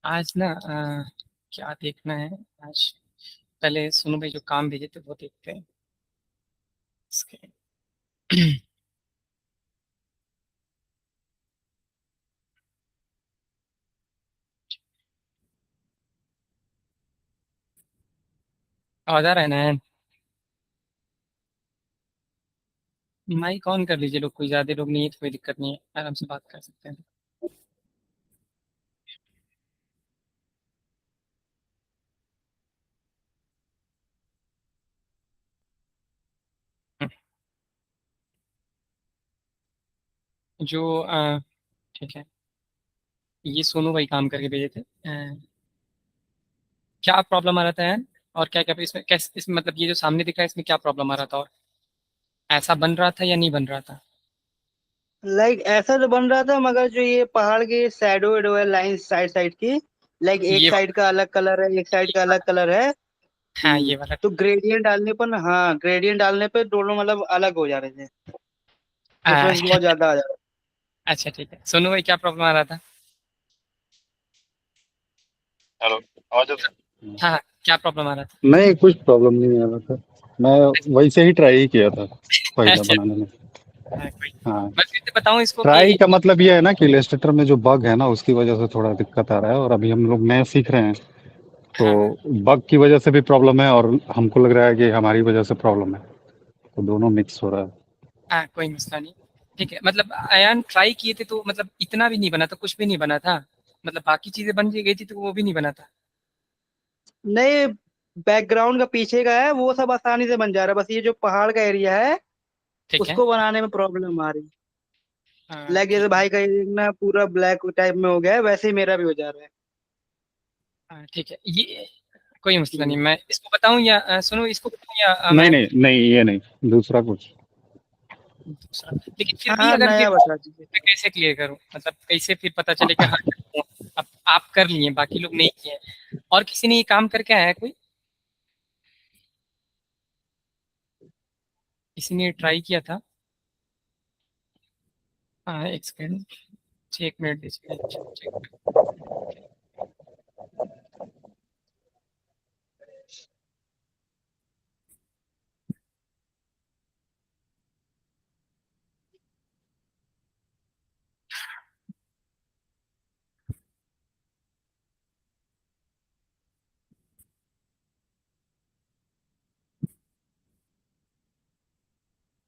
आज ना क्या देखना है आज। पहले सुनो भाई, जो काम भेजे थे वो देखते हैं इसके। आवाज आ रहा है ना? माइक ऑन कर लीजिए। लोग कोई ज्यादा लोग नहीं है तो कोई दिक्कत नहीं है, आराम से बात कर सकते हैं। जो ठीक है, ये सोनू भाई काम करके भेजे थे। क्या प्रॉब्लम आ रहा था यार? और क्या क्या इसमें कैसे, इसमें मतलब ये जो सामने दिख रहा है इसमें क्या प्रॉब्लम आ रहा था? और ऐसा बन रहा था या नहीं बन रहा था? ऐसा तो बन रहा था, मगर जो ये पहाड़ की शैडो वेडो है, लाइन साइड साइड की। एक ये साइड का अलग कलर है, एक साइड का अलग कलर है। हाँ, ये वाला। तो ग्रेडियंट डालने पर ना, हाँ, ग्रेडियंट डालने पे दोनों मतलब अलग हो जा रहे थे। आ, डिफरेंस बहुत ज्यादा आ जा रहा अच्छा ठीक है, सोनू भाई क्या प्रॉब्लम आ रहा था? हेलो, आवाज आ रहा है? हाँ हाँ, क्या प्रॉब्लम आ रहा था? नहीं, कुछ प्रॉब्लम नहीं आ रहा था। मैं वैसे ही ट्राई ही किया था पहले अच्छा। बनाने में। हाँ, कोई। हाँ, मैं फिर से बताऊं इसको ट्राई कि का मतलब ये है ना कि इलस्ट्रेटर में जो बग है ना उसकी वजह से थोड़ा दिक्कत आ रहा है, और अभी हम लोग नए सीख रहे हैं। तो हाँ बग की वजह से भी प्रॉब्लम है और हमको लग रहा है कि हमारी वजह से प्रॉब्लम है। तो दोनों मिक्स हो रहा है। हाँ, कोई मसला नहीं। ठीक है, मतलब अयान ट्राई किए थे तो मतलब इतना भी नहीं बना था, कुछ भी नहीं बना था। मतलब बाकी चीजें बन गई थी तो वो भी नहीं बना था। है। नहीं, बैकग्राउंड का पीछे का है वो सब आसानी से बन जा रहा है, बस ये जो पहाड़ का एरिया है ठीक है। उसको बनाने में प्रॉब्लम आ रही है। हाँ जैसे ठीक है। भाई का ये ना पूरा ब्लैक टाइप में हो गया है, वैसे ही मेरा भी हो जा रहा है। हाँ ठीक है, ये कोई मसला नहीं। हम्म। मैं इसको बताऊं या सुनो, इसको बताऊं या नहीं मैं नहीं नहीं, ये नहीं, दूसरा कुछ। दूसरा? लेकिन फिर भी हाँ, अगर फिर नया बता दीजिए। मैं कैसे क्लियर करूं? मतलब कैसे फिर पता चले कि हाँ, अब आप कर लिए बाकी लोग नहीं किए? और किसी ने ये काम करके आया है कोई? किसी ने ट्राई किया था? हाँ, एक सेकंड, 1 मिनट दीजिए, चेक।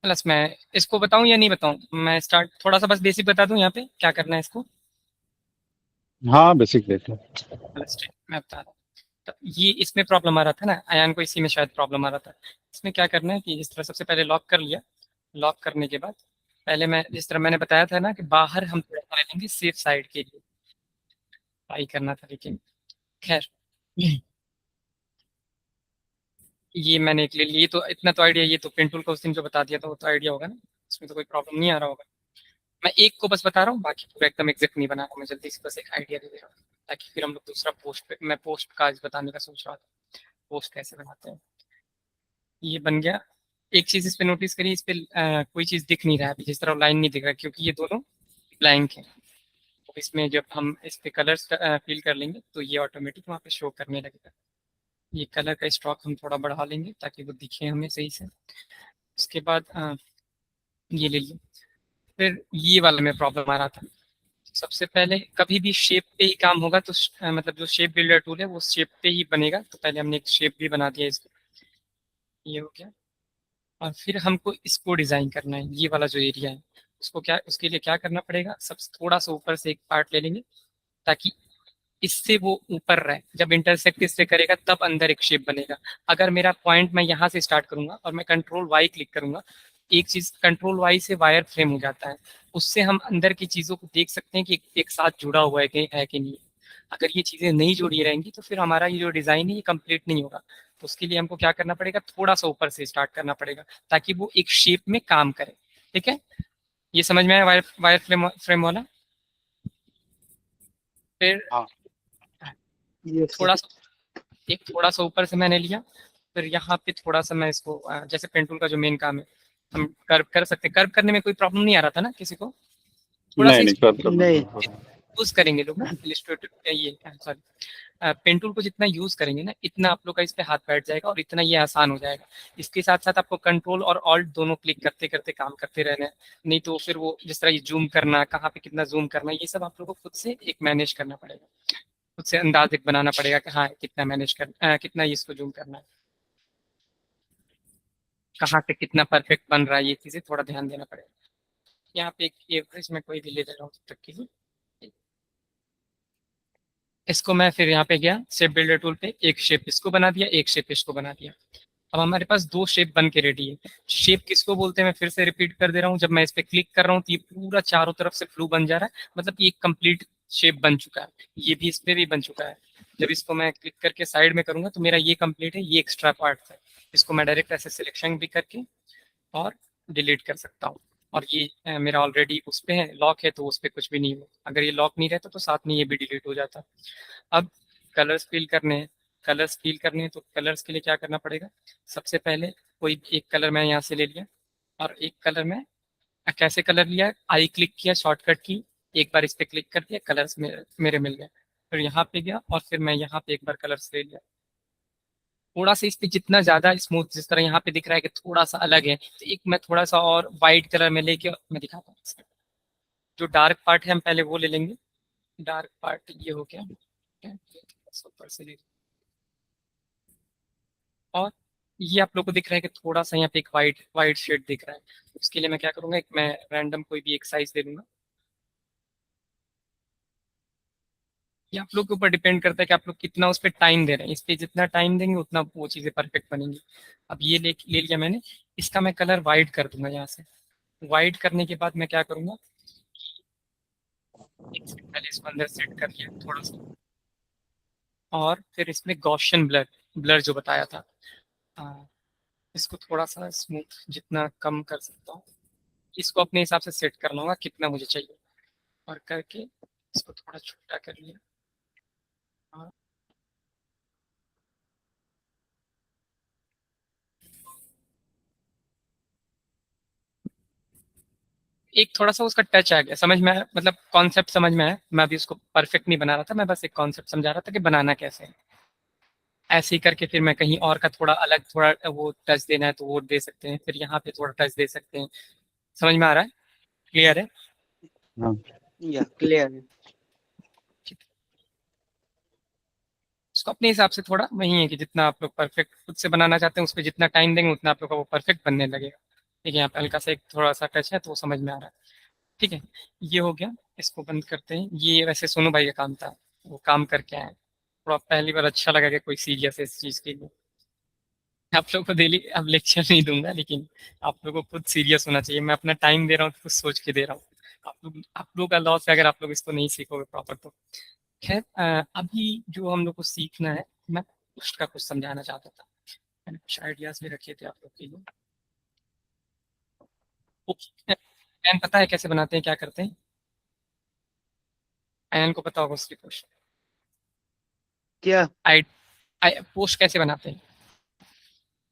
प्लस मैं इसको बताऊं या नहीं बताऊं? मैं स्टार्ट थोड़ा सा बस बेसिक बता दूं यहाँ पे क्या करना है इसको। हाँ, बेसिक देख लो। प्लस मैं बता रहा हूँ। तो ये इसमें प्रॉब्लम आ रहा था ना, अयान को इसी में शायद प्रॉब्लम आ रहा था। इसमें क्या करना है कि जिस तरह सबसे पहले लॉक कर लिया। लॉक करने के बाद पहले मैं जिस तरह मैंने बताया था ना कि बाहर हम थोड़ा सा लेंगे सेफ साइड के लिए। ट्राई करना था लेकिन खैर। ये मैंने एक ले लिया, ये तो इतना तो आइडिया, ये तो पेंटूल का उस दिन जो बता दिया था वो तो आइडिया होगा ना। इसमें तो कोई प्रॉब्लम नहीं आ रहा होगा। मैं एक को बस बता रहा हूँ, बाकी पूरा एकदम एग्जैक्ट नहीं बना रहा। मैं जल्दी से बस एक आइडिया दे दे रहा हूँ ताकि फिर हम लोग दूसरा पोस्ट पे, मैं पोस्ट का आज बताने का सोच रहा था। पोस्ट कैसे बनाते हैं? ये बन गया। एक चीज इस पे नोटिस करिए, इस पे कोई चीज दिख नहीं रहा है अभी, जिस तरह लाइन नहीं दिख रहा क्योंकि ये दोनों ब्लैंक है। तो इसमें जब हम इस पे कलर्स फिल कर लेंगे तो ये ऑटोमेटिक वहाँ पे शो करने लगेगा। ये कलर का स्ट्रोक हम थोड़ा बढ़ा लेंगे ताकि वो दिखे हमें सही से। उसके बाद ये ले लिया। फिर ये वाला में प्रॉब्लम आ रहा था। सबसे पहले कभी भी शेप पे ही काम होगा तो मतलब जो शेप बिल्डर टूल है वो शेप पे ही बनेगा। तो पहले हमने एक शेप भी बना दिया इसको। ये हो गया। और फिर हमको इसको डिजाइन करना है, ये वाला जो एरिया है उसको क्या, उसके लिए क्या करना पड़ेगा? सब थोड़ा सा ऊपर से एक पार्ट ले लेंगे ताकि इससे वो ऊपर रहे। जब इंटरसेक्ट इससे करेगा तब अंदर एक शेप बनेगा। अगर मेरा पॉइंट मैं यहाँ से स्टार्ट करूंगा और मैं कंट्रोल वाई क्लिक करूंगा, एक चीज कंट्रोल वाई से वायर फ्रेम हो जाता है। उससे हम अंदर की चीजों को देख सकते हैं कि एक साथ जुड़ा हुआ है कि नहीं। अगर ये चीजें नहीं जुड़ी रहेंगी तो फिर हमारा ये जो डिजाइन है ये कंप्लीट नहीं होगा। तो उसके लिए हमको क्या करना पड़ेगा? थोड़ा सा ऊपर से स्टार्ट करना पड़ेगा ताकि वो एक शेप में काम करे। ठीक है, ये समझ में आया वायर वायर फ्रेम फ्रेम वाला? फिर हाँ, ये थोड़ा सा, एक थोड़ा सा ऊपर से मैंने लिया। फिर यहाँ पे थोड़ा सा मैं इसको जैसे पेंटूल का जो मेन काम है हम कर्व कर सकते हैं। कर्व करने में कोई प्रॉब्लम नहीं आ रहा था ना किसी को? थोड़ा नहीं सा नहीं, कर नहीं। यूज करेंगे लोग ना इलिस्ट्रेटिव ये सॉरी पेन टूल को जितना यूज करेंगे ना, इतना आप लोग का इस पे हाथ बैठ जाएगा और इतना ये आसान हो जाएगा। इसके साथ साथ आपको कंट्रोल और ऑल्ट दोनों क्लिक करते करते काम करते रहना है। नहीं तो फिर वो जिस तरह ये जूम करना, कहाँ पे कितना जूम करना, ये सब आप लोग को खुद से एक मैनेज करना पड़ेगा, खुद से अंदाज एक बनाना पड़ेगा कि हाँ कितना मैनेज कर कितना इसको जूम करना है, कहाँ पे कितना परफेक्ट बन रहा है, ये चीजें थोड़ा ध्यान देना पड़ेगा। यहाँ पे एक एवरेज में कोई भी ले ले रहा हूँ तब तक के लिए। इसको मैं फिर यहाँ पे गया शेप बिल्डर टूल पे, एक शेप इसको बना दिया, एक शेप इसको बना दिया। अब हमारे पास दो शेप बन के रेडी है। शेप किसको बोलते हैं मैं फिर से रिपीट कर दे रहा हूँ, जब मैं इस पे क्लिक कर रहा हूँ तो ये पूरा चारों तरफ से फ्लू बन जा रहा है, मतलब ये कंप्लीट शेप बन चुका है। ये भी इस पे भी बन चुका है। जब इसको मैं क्लिक करके साइड में करूंगा तो मेरा ये कंप्लीट है, ये एक्स्ट्रा पार्ट है। इसको मैं डायरेक्ट ऐसे सिलेक्शन भी करके और डिलीट कर सकता हूँ। और ये मेरा ऑलरेडी उस पे है, लॉक है, तो उस पे कुछ भी नहीं हो। अगर ये लॉक नहीं रहता तो साथ में ये भी डिलीट हो जाता। अब कलर्स फिल करने हैं। कलर्स फिल करने हैं तो कलर्स के लिए क्या करना पड़ेगा, सबसे पहले कोई एक कलर मैं यहाँ से ले लिया और एक कलर में कैसे कलर लिया, आई क्लिक किया शॉर्टकट की, एक बार इस पे क्लिक कर दिया, कलर्स मेरे मिल गए। फिर यहाँ पे गया और फिर मैं यहाँ पे एक बार कलर्स ले लिया। थोड़ा सा इस पे जितना ज्यादा स्मूथ, जिस तरह यहाँ पे दिख रहा है कि थोड़ा सा अलग है, तो एक मैं थोड़ा सा और वाइट कलर में लेके मैं दिखाता हूँ। जो डार्क पार्ट है हम पहले वो ले लेंगे। डार्क पार्ट ये हो गया, ठीक है? ऊपर से ले, और ये आप लोग को दिख रहा है कि थोड़ा सा यहाँ पे एक वाइट वाइट शेड दिख रहा है। उसके लिए मैं क्या करूंगा, एक मैं रैंडम कोई भी एक साइज दे दूंगा। ये आप लोग के ऊपर डिपेंड करता है कि आप लोग कितना उस पर टाइम दे रहे हैं। इस पे जितना टाइम देंगे उतना वो चीज़ें परफेक्ट बनेंगी। अब ये ले लिया मैंने। इसका मैं कलर वाइट कर दूंगा यहाँ से। वाइट करने के बाद मैं क्या करूंगा, एक से पहले इसको अंदर सेट कर लिया थोड़ा सा, और फिर इसमें गॉसियन ब्लर ब्लर जो बताया था, इसको थोड़ा सा स्मूथ जितना कम कर सकता हूँ। इसको अपने हिसाब से सेट करना होगा कितना मुझे चाहिए, और करके इसको थोड़ा छोटा कर लिया। और एक थोड़ा सा उसका टच आ गया, समझ में आया, मतलब कॉन्सेप्ट समझ में आया। मैं अभी उसको परफेक्ट नहीं बना रहा था, मैं बस एक कॉन्सेप्ट समझा रहा था कि बनाना कैसे है। ऐसे ही करके फिर मैं कहीं और का थोड़ा अलग थोड़ा वो टच देना है तो वो दे सकते हैं, फिर यहाँ पे थोड़ा टच दे सकते हैं। समझ में आ रहा है? क्लियर है? हाँ। या क्लियर है। उसको अपने हिसाब से थोड़ा वही है कि जितना आप लोग परफेक्ट खुद से बनाना चाहते हैं उस पर जितना टाइम देंगे उतना आप लोग का वो परफेक्ट बनने लगेगा। ठीक है, यहाँ पे हल्का सा एक थोड़ा सा टच है तो वो समझ में आ रहा है। ठीक है, ये हो गया। इसको बंद करते हैं। ये वैसे सोनू भाई का काम था, वो काम करके आए। थोड़ा पहली बार अच्छा लगा कि कोई सीरियस है इस चीज़ के लिए। आप लोग को डेली अब लेक्चर नहीं दूंगा, लेकिन आप लोग को खुद सीरियस होना चाहिए। मैं अपना टाइम दे रहा हूँ तो कुछ सोच के दे रहा हूँ। आप लोग का लॉस है अगर आप लोग इसको नहीं सीखोगे प्रॉपर तो। खैर अभी जो हम लोग को सीखना है, मैं उसका कुछ समझाना चाहता था। मैंने कुछ आइडियाज भी रखे थे आप लोग के लिए। प्लान पता है कैसे बनाते हैं, क्या करते हैं? आयन को पता होगा उसकी पोस्ट। क्या? आई पोस्ट कैसे बनाते हैं?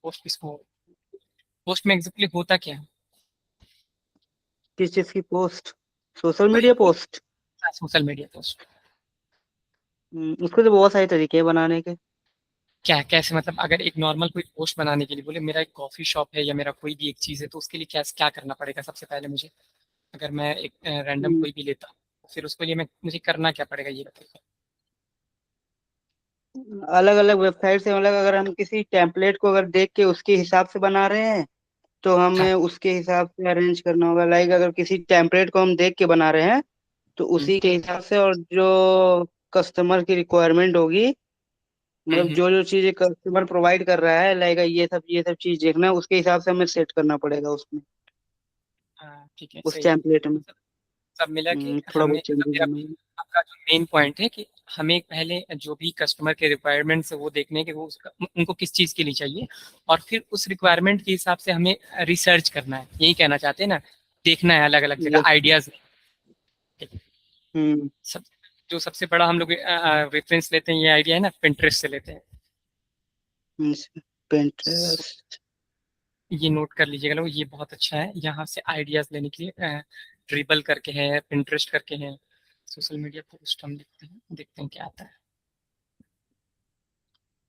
पोस्ट किसको, पोस्ट में एग्जैक्टली होता क्या है? किस चीज की पोस्ट? सोशल कोई media post? Social media post. उसके तो बहुत सारे तरीके हैं बनाने के। क्या कैसे, मतलब अगर एक नॉर्मल कोई पोस्ट बनाने के लिए बोले मेरा एक कॉफी शॉप है या मेरा कोई भी एक चीज़ है, तो उसके लिए क्या क्या करना पड़ेगा सबसे पहले मुझे? अगर मैं एक रैंडम कोई भी लेता तो फिर उसके लिए मैं मुझे करना क्या पड़ेगा ये बताइए। अलग अलग वेबसाइट से, मतलब अगर हम किसी टेम्पलेट को अगर देख के उसके हिसाब से बना रहे हैं तो हाँ। हमें उसके हिसाब से अरेंज करना होगा। लाइक अगर किसी टेम्पलेट को हम देख के बना रहे हैं तो हम्म, उसी के हिसाब से, और जो कस्टमर की रिक्वायरमेंट होगी, मतलब हम्म, जो जो चीजें कस्टमर प्रोवाइड कर रहा है, लाइक ये सब चीज देखना है, उसके हिसाब से हमें सेट करना पड़ेगा उसमें, हाँ ठीक है, उस सही है। टेम्पलेट में। सब मिला के थोड़ा हमें बहुत मतलब चेंजेस मेरा करना होगा। आपका जो मेन पॉइंट है कि हमें पहले जो भी कस्टमर के रिक्वायरमेंट्स है वो देखने हैं कि वो उनको किस चीज़ के लिए चाहिए, और फिर उस रिक्वायरमेंट के हिसाब से हमें रिसर्च करना है, यही कहना चाहते हैं ना? देखना है अलग अलग जगह यस। आइडियाज। हम्म। सब जो सबसे बड़ा हम लोग रेफरेंस लेते हैं, ये आइडिया है ना, पिंटरेस्ट से लेते हैं। So, Pinterest। ये नोट कर लीजिएगा लोग, ये बहुत अच्छा है यहाँ से आइडियाज लेने के लिए। ड्रिबल करके है, पिंटरेस्ट करके है, सोशल मीडिया पोस्ट हम देखते हैं क्या आता है।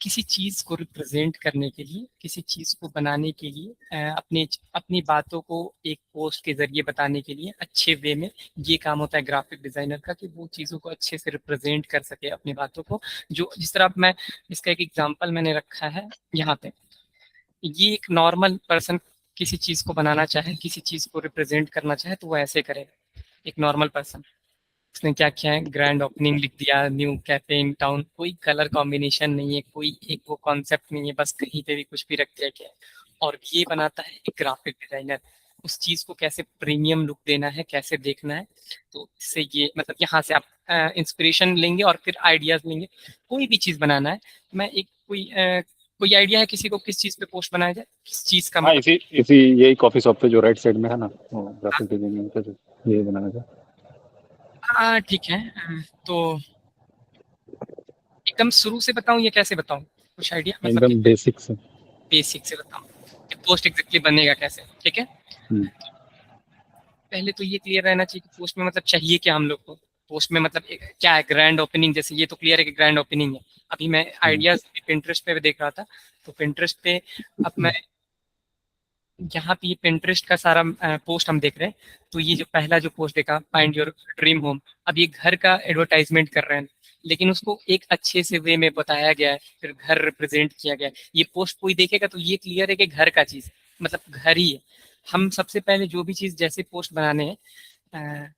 किसी चीज को रिप्रेजेंट करने के लिए, किसी चीज को बनाने के लिए, अपने अपनी बातों को एक पोस्ट के जरिए बताने के लिए अच्छे वे में, ये काम होता है ग्राफिक डिजाइनर का, कि वो चीजों को अच्छे से रिप्रेजेंट कर सके अपनी बातों को। जो जिस तरह मैं इसका एक एग्जांपल मैंने रखा है यहाँ पे, ये एक नॉर्मल पर्सन किसी चीज को बनाना चाहे, किसी चीज को रिप्रेजेंट करना चाहे तो वो ऐसे करेगा। एक नॉर्मल पर्सन, उसने क्या किया है, ग्रैंड ओपनिंग लिख दिया, न्यू कैफे इन टाउन, कोई कलर कॉम्बिनेशन नहीं है, कोई एक वो कॉन्सेप्ट नहीं है, बस कहीं पे भी कुछ भी रख दिया गया है। और ये बनाता है एक ग्राफिक डिजाइनर। उस चीज को कैसे प्रीमियम लुक देना है, कैसे देखना है, तो इससे ये मतलब यहाँ से आप इंस्पिरेशन लेंगे और फिर आइडियाज लेंगे। कोई भी चीज बनाना है, मैं एक कोई आइडिया है किसी को किस चीज पे पोस्ट बनाया जाए, किस चीज का हाँ, मतलब। इसी इसी यही कॉफी शॉप पे जो राइट साइड में है ना, वो ग्राफिक डिजाइनिंग का जो ये बनाना था। हाँ ठीक है। तो एकदम शुरू से बताऊं या कैसे बताऊं, कुछ आइडिया मतलब कि एकदम बेसिक से। बेसिक से बताऊं कि पोस्ट एग्जैक्टली बनेगा कैसे, ठीक है। हम्म, पहले तो ये क्लियर रहना चाहिए कि पोस्ट में मतलब चाहिए क्या हम लोग को। पोस्ट में मतलब क्या है, ग्रैंड ओपनिंग, जैसे ये तो क्लियर है कि ग्रैंड ओपनिंग है। अभी मैं हम्म, आइडियाज पिंटरेस्ट पे देख रहा था, तो पिंटरेस्ट पे अब मैं यहाँ पे ये पिंटरेस्ट का सारा पोस्ट हम देख रहे हैं। तो ये जो पहला जो पोस्ट देखा, फाइंड योर ड्रीम होम, अब ये घर का एडवर्टाइजमेंट कर रहे हैं, लेकिन उसको एक अच्छे से वे में बताया गया है, फिर घर रिप्रेजेंट किया गया है। ये पोस्ट कोई देखेगा तो ये क्लियर है कि घर का चीज मतलब घर ही है। हम सबसे पहले जो भी चीज जैसे पोस्ट बनाने हैं,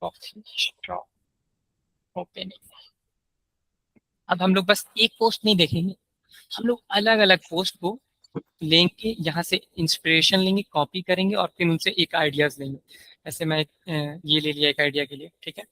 कॉफी शॉप ओपनिंग, अब हम लोग बस एक पोस्ट नहीं देखेंगे, हम लोग अलग अलग पोस्ट को लेंगे, यहाँ से इंस्पिरेशन लेंगे, कॉपी करेंगे और फिर उनसे एक आइडियाज लेंगे। ऐसे मैं ये ले लिया एक आइडिया के लिए, ठीक है।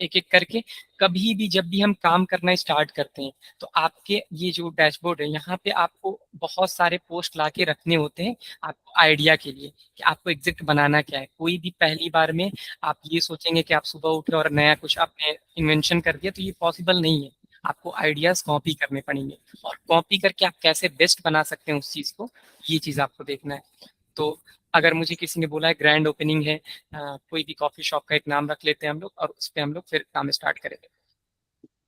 एक एक करके कभी भी जब भी हम काम करना स्टार्ट करते हैं, तो आपके ये जो डैशबोर्ड है यहाँ पे आपको बहुत सारे पोस्ट ला के रखने होते हैं आपको आइडिया के लिए, कि आपको एग्जैक्ट बनाना क्या है। कोई भी पहली बार में आप ये सोचेंगे कि आप सुबह उठे और नया कुछ आपने इन्वेंशन कर दिया, तो ये पॉसिबल नहीं है। आपको आइडियाज कॉपी करने पड़ेंगे, और कॉपी करके आप कैसे बेस्ट बना सकते हैं उस चीज को, ये चीज आपको देखना है। तो अगर मुझे किसी ने बोला है ग्रैंड ओपनिंग है, कोई भी कॉफी शॉप का एक नाम रख लेते हैं हम लोग, और उस पर हम लोग फिर काम स्टार्ट करेंगे।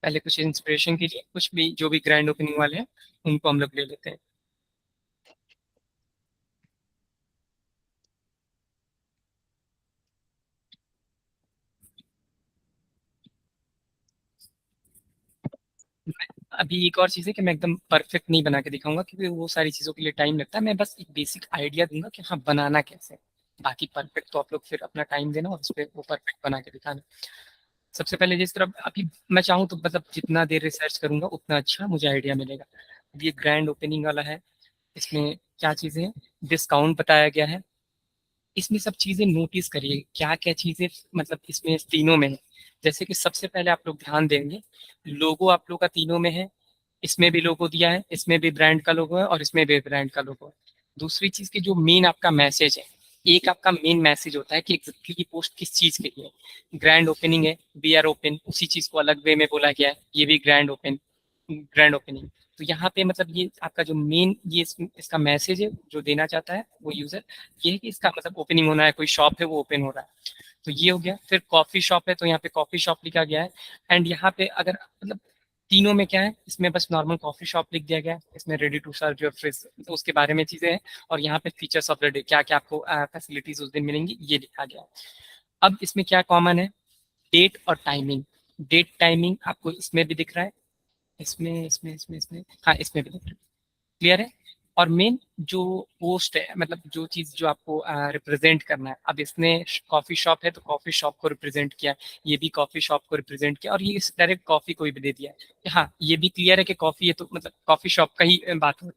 पहले कुछ इंस्पिरेशन के लिए कुछ भी जो भी ग्रैंड ओपनिंग वाले हैं उनको हम लोग ले लेते हैं। अभी एक और चीज़ है कि मैं एकदम परफेक्ट नहीं बना के दिखाऊंगा, क्योंकि वो सारी चीज़ों के लिए टाइम लगता है। मैं बस एक बेसिक आइडिया दूंगा कि हाँ बनाना कैसे है। बाकी परफेक्ट तो आप लोग फिर अपना टाइम देना और उस पर वो परफेक्ट बना के दिखाना। सबसे पहले जिस तरह अभी मैं चाहूँ तो मतलब जितना देर रिसर्च करूंगा उतना अच्छा मुझे आइडिया मिलेगा। अब ये ग्रैंड ओपनिंग वाला है, इसमें क्या चीज़ें हैं, डिस्काउंट बताया गया है। इसमें सब चीजें नोटिस करिए क्या क्या चीजें मतलब इसमें तीनों में है। जैसे कि सबसे पहले आप लोग ध्यान देंगे, लोगो आप लोग का तीनों में है। इसमें भी लोगो दिया है, इसमें भी ब्रांड का लोगो है और इसमें भी ब्रांड का लोगो है। दूसरी चीज की जो मेन आपका मैसेज है, एक आपका मेन मैसेज होता है कि एग्जैक्टली ये पोस्ट किस चीज के लिए है। ग्रैंड ओपनिंग है, वी आर ओपन, उसी चीज को अलग वे में बोला गया है, ये भी ग्रैंड ओपनिंग। तो यहाँ पे मतलब ये आपका जो मेन ये इसका मैसेज है जो देना चाहता है वो यूजर, ये है कि इसका मतलब ओपनिंग होना है, कोई शॉप है वो ओपन हो रहा है। तो ये हो गया। फिर कॉफी शॉप है तो यहाँ पे कॉफी शॉप लिखा गया है। एंड यहाँ पे अगर मतलब तीनों में क्या है, इसमें बस नॉर्मल कॉफी शॉप लिख दिया गया है, इसमें ready to serve your fridge तो उसके बारे में चीजें हैं। और यहाँ पे फीचर्स ऑफ द डे, क्या क्या आपको फैसिलिटीज उस दिन मिलेंगी, ये लिखा गया है। अब इसमें क्या कॉमन है, डेट और टाइमिंग। डेट टाइमिंग आपको इसमें भी दिख रहा है, इसमें हाँ इसमें भी दिख रहा है, क्लियर है। और मेन जो पोस्ट है मतलब जो चीज जो आपको रिप्रेजेंट करना है, अब इसने कॉफी शॉप है तो कॉफी शॉप को रिप्रेजेंट किया, ये भी कॉफी शॉप को रिप्रेजेंट किया, और ये डायरेक्ट कॉफी को भी दे दिया है कि हाँ ये भी क्लियर है कि कॉफी है तो मतलब कॉफी शॉप का ही बात हो।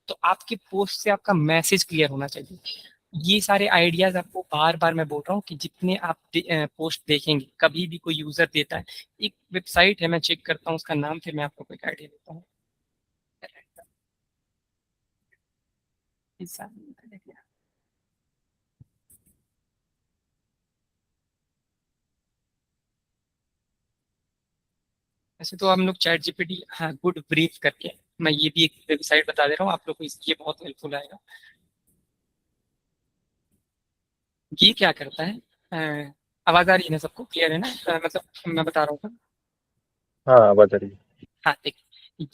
तो आपके पोस्ट से आपका मैसेज क्लियर होना चाहिए। ये सारे आइडियाज आपको बार बार मैं बोल रहा हूँ कि जितने आप पोस्ट देखेंगे, कभी भी कोई यूजर देता है, एक वेबसाइट है मैं चेक करता हूँ उसका नाम, फिर मैं आपको कोई आइडिया देता हूँ। वैसे तो हम लोग चैट जीपीटी, हाँ गुड ब्रीफ करके, मैं ये भी एक वेबसाइट बता दे रहा हूँ आप लोग को, ये बहुत हेल्पफुल आएगा। ये क्या करता है, आवाज आ रही है ना, सबको क्लियर है ना? मतलब मैं बता रहा हूँ। हाँ, आवाज आ रही है। हाँ देख,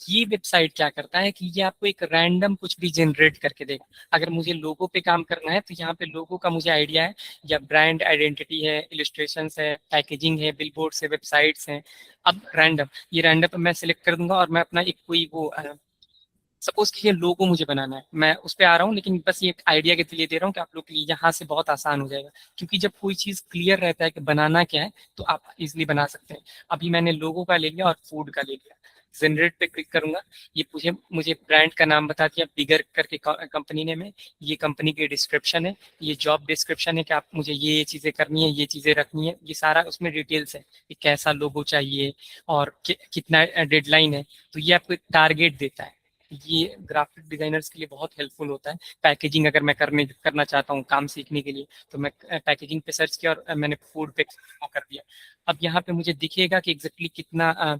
ये वेबसाइट क्या करता है कि ये आपको एक रैंडम कुछ भी जनरेट करके देगा। अगर मुझे लोगो पे काम करना है तो यहाँ पे लोगो का मुझे आइडिया है, या ब्रांड आइडेंटिटी है, इलिस्ट्रेशंस है, पैकेजिंग है, बिलबोर्ड्स है, वेबसाइट्स हैं। अब रैंडम, ये रैंडम मैं सिलेक्ट कर दूंगा और मैं अपना एक कोई वो सपोज कि ये लोगो मुझे बनाना है, मैं उस पर आ रहा हूँ, लेकिन बस ये एक आइडिया के लिए दे रहा हूँ कि आप लोग के लिए यहाँ से बहुत आसान हो जाएगा। क्योंकि जब कोई चीज़ क्लियर रहता है कि बनाना क्या है, तो आप इजिली बना सकते हैं। अभी मैंने लोगो का ले लिया और फूड का ले लिया, जनरेट पे क्लिक करूंगा। ये मुझे मुझे ब्रांड का नाम बता दिया, बिगर करके कंपनी नेम है। ये कंपनी की डिस्क्रिप्शन है, ये जॉब डिस्क्रिप्शन है कि आप मुझे ये चीज़ें करनी है, ये चीज़ें रखनी है, ये सारा उसमें डिटेल्स है कि कैसा लोगो चाहिए और कितना डेडलाइन है। तो ये आपको एक टारगेट देता है। ये ग्राफिक डिजाइनर्स के लिए बहुत हेल्पफुल होता है। पैकेजिंग अगर मैं करना चाहता हूँ काम सीखने के लिए, तो मैं पैकेजिंग पे सर्च किया और मैंने फूड पे कर दिया। अब यहाँ पे मुझे दिखेगा कि एग्जैक्टली कितना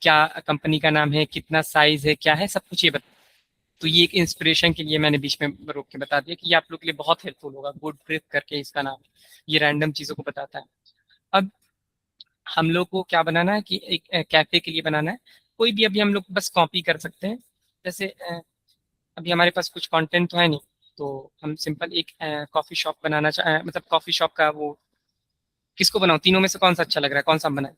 क्या कंपनी का नाम है, कितना साइज है, क्या है, सब कुछ ये बता। तो ये एक इंस्पिरेशन के लिए मैंने बीच में रोक के बता दिया कि ये आप लोग के लिए बहुत हेल्पफुल होगा। गुड ब्रीफ करके इसका नाम है। ये रैंडम चीजों को बताता है। अब हम लोग को क्या बनाना है कि एक कैफे के लिए बनाना है। कोई भी अभी हम लोग बस कॉपी कर सकते हैं। जैसे अभी हमारे पास कुछ कंटेंट तो है नहीं, तो हम सिंपल एक कॉफी शॉप बनाना मतलब कॉफी शॉप का वो किसको बनाऊं, तीनों में से कौन सा अच्छा लग रहा है, कौन सा बनाए,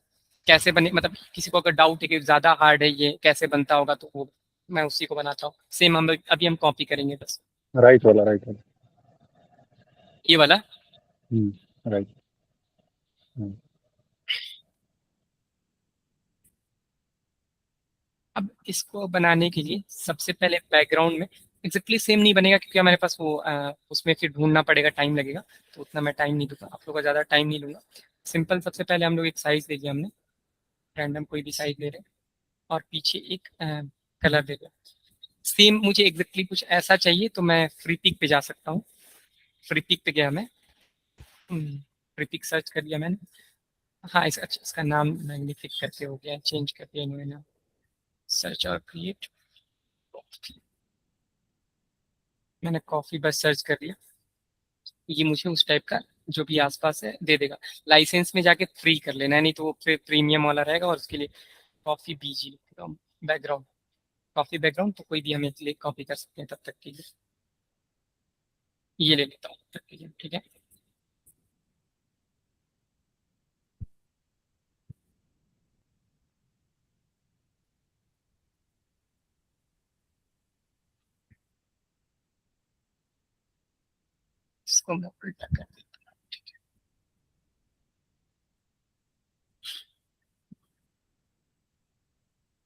कैसे बने, मतलब किसी को अगर डाउट है कि ज्यादा हार्ड है ये कैसे बनता होगा, तो वो मैं उसी को बनाता हूँ। सेम हम अभी हम कॉपी करेंगे बस। राइट वाला, राइट वाला। ये वाला। राइट। हम्म। अब इसको बनाने के लिए सबसे पहले बैकग्राउंड में एग्जैक्टली सेम नहीं बनेगा, क्योंकि हमारे पास वो उसमें फिर ढूंढना पड़ेगा, टाइम लगेगा। तो उतना मैं टाइम नहीं दूंगा, आप लोगों का ज़्यादा टाइम नहीं लूंगा। सिंपल सबसे पहले हम लोग एक साइज ले लिया हमने, रैंडम कोई भी साइज ले रहे हैं, और पीछे एक कलर दे दिया। सेम मुझे एग्जैक्टली कुछ ऐसा चाहिए तो मैं फ्री पिक पे जा सकता हूँ। फ्री पिक पे गया मैं, फ्री पिक सर्च कर लिया मैंने। हाँ अच्छा, इसका नाम मैग्निफिक करके हो गया, चेंज कर दिया इन्होंने नाम। सर्च और क्रिएट, मैंने कॉफ़ी बस सर्च कर लिया। ये मुझे उस टाइप का जो भी आसपास है दे देगा। लाइसेंस में जाके फ्री कर लेना है, नहीं तो वो फिर प्रीमियम वाला रहेगा। और उसके लिए कॉफ़ी बीजी बैकग्राउंड, कॉफ़ी बैकग्राउंड तो कोई भी हम इसलिए कॉपी कर सकते हैं तब तक के लिए। ये ले लेता हूँ तब तक के लिए, ठीक है। इसको मैं उल्टा कर देता हूँ, ठीक है।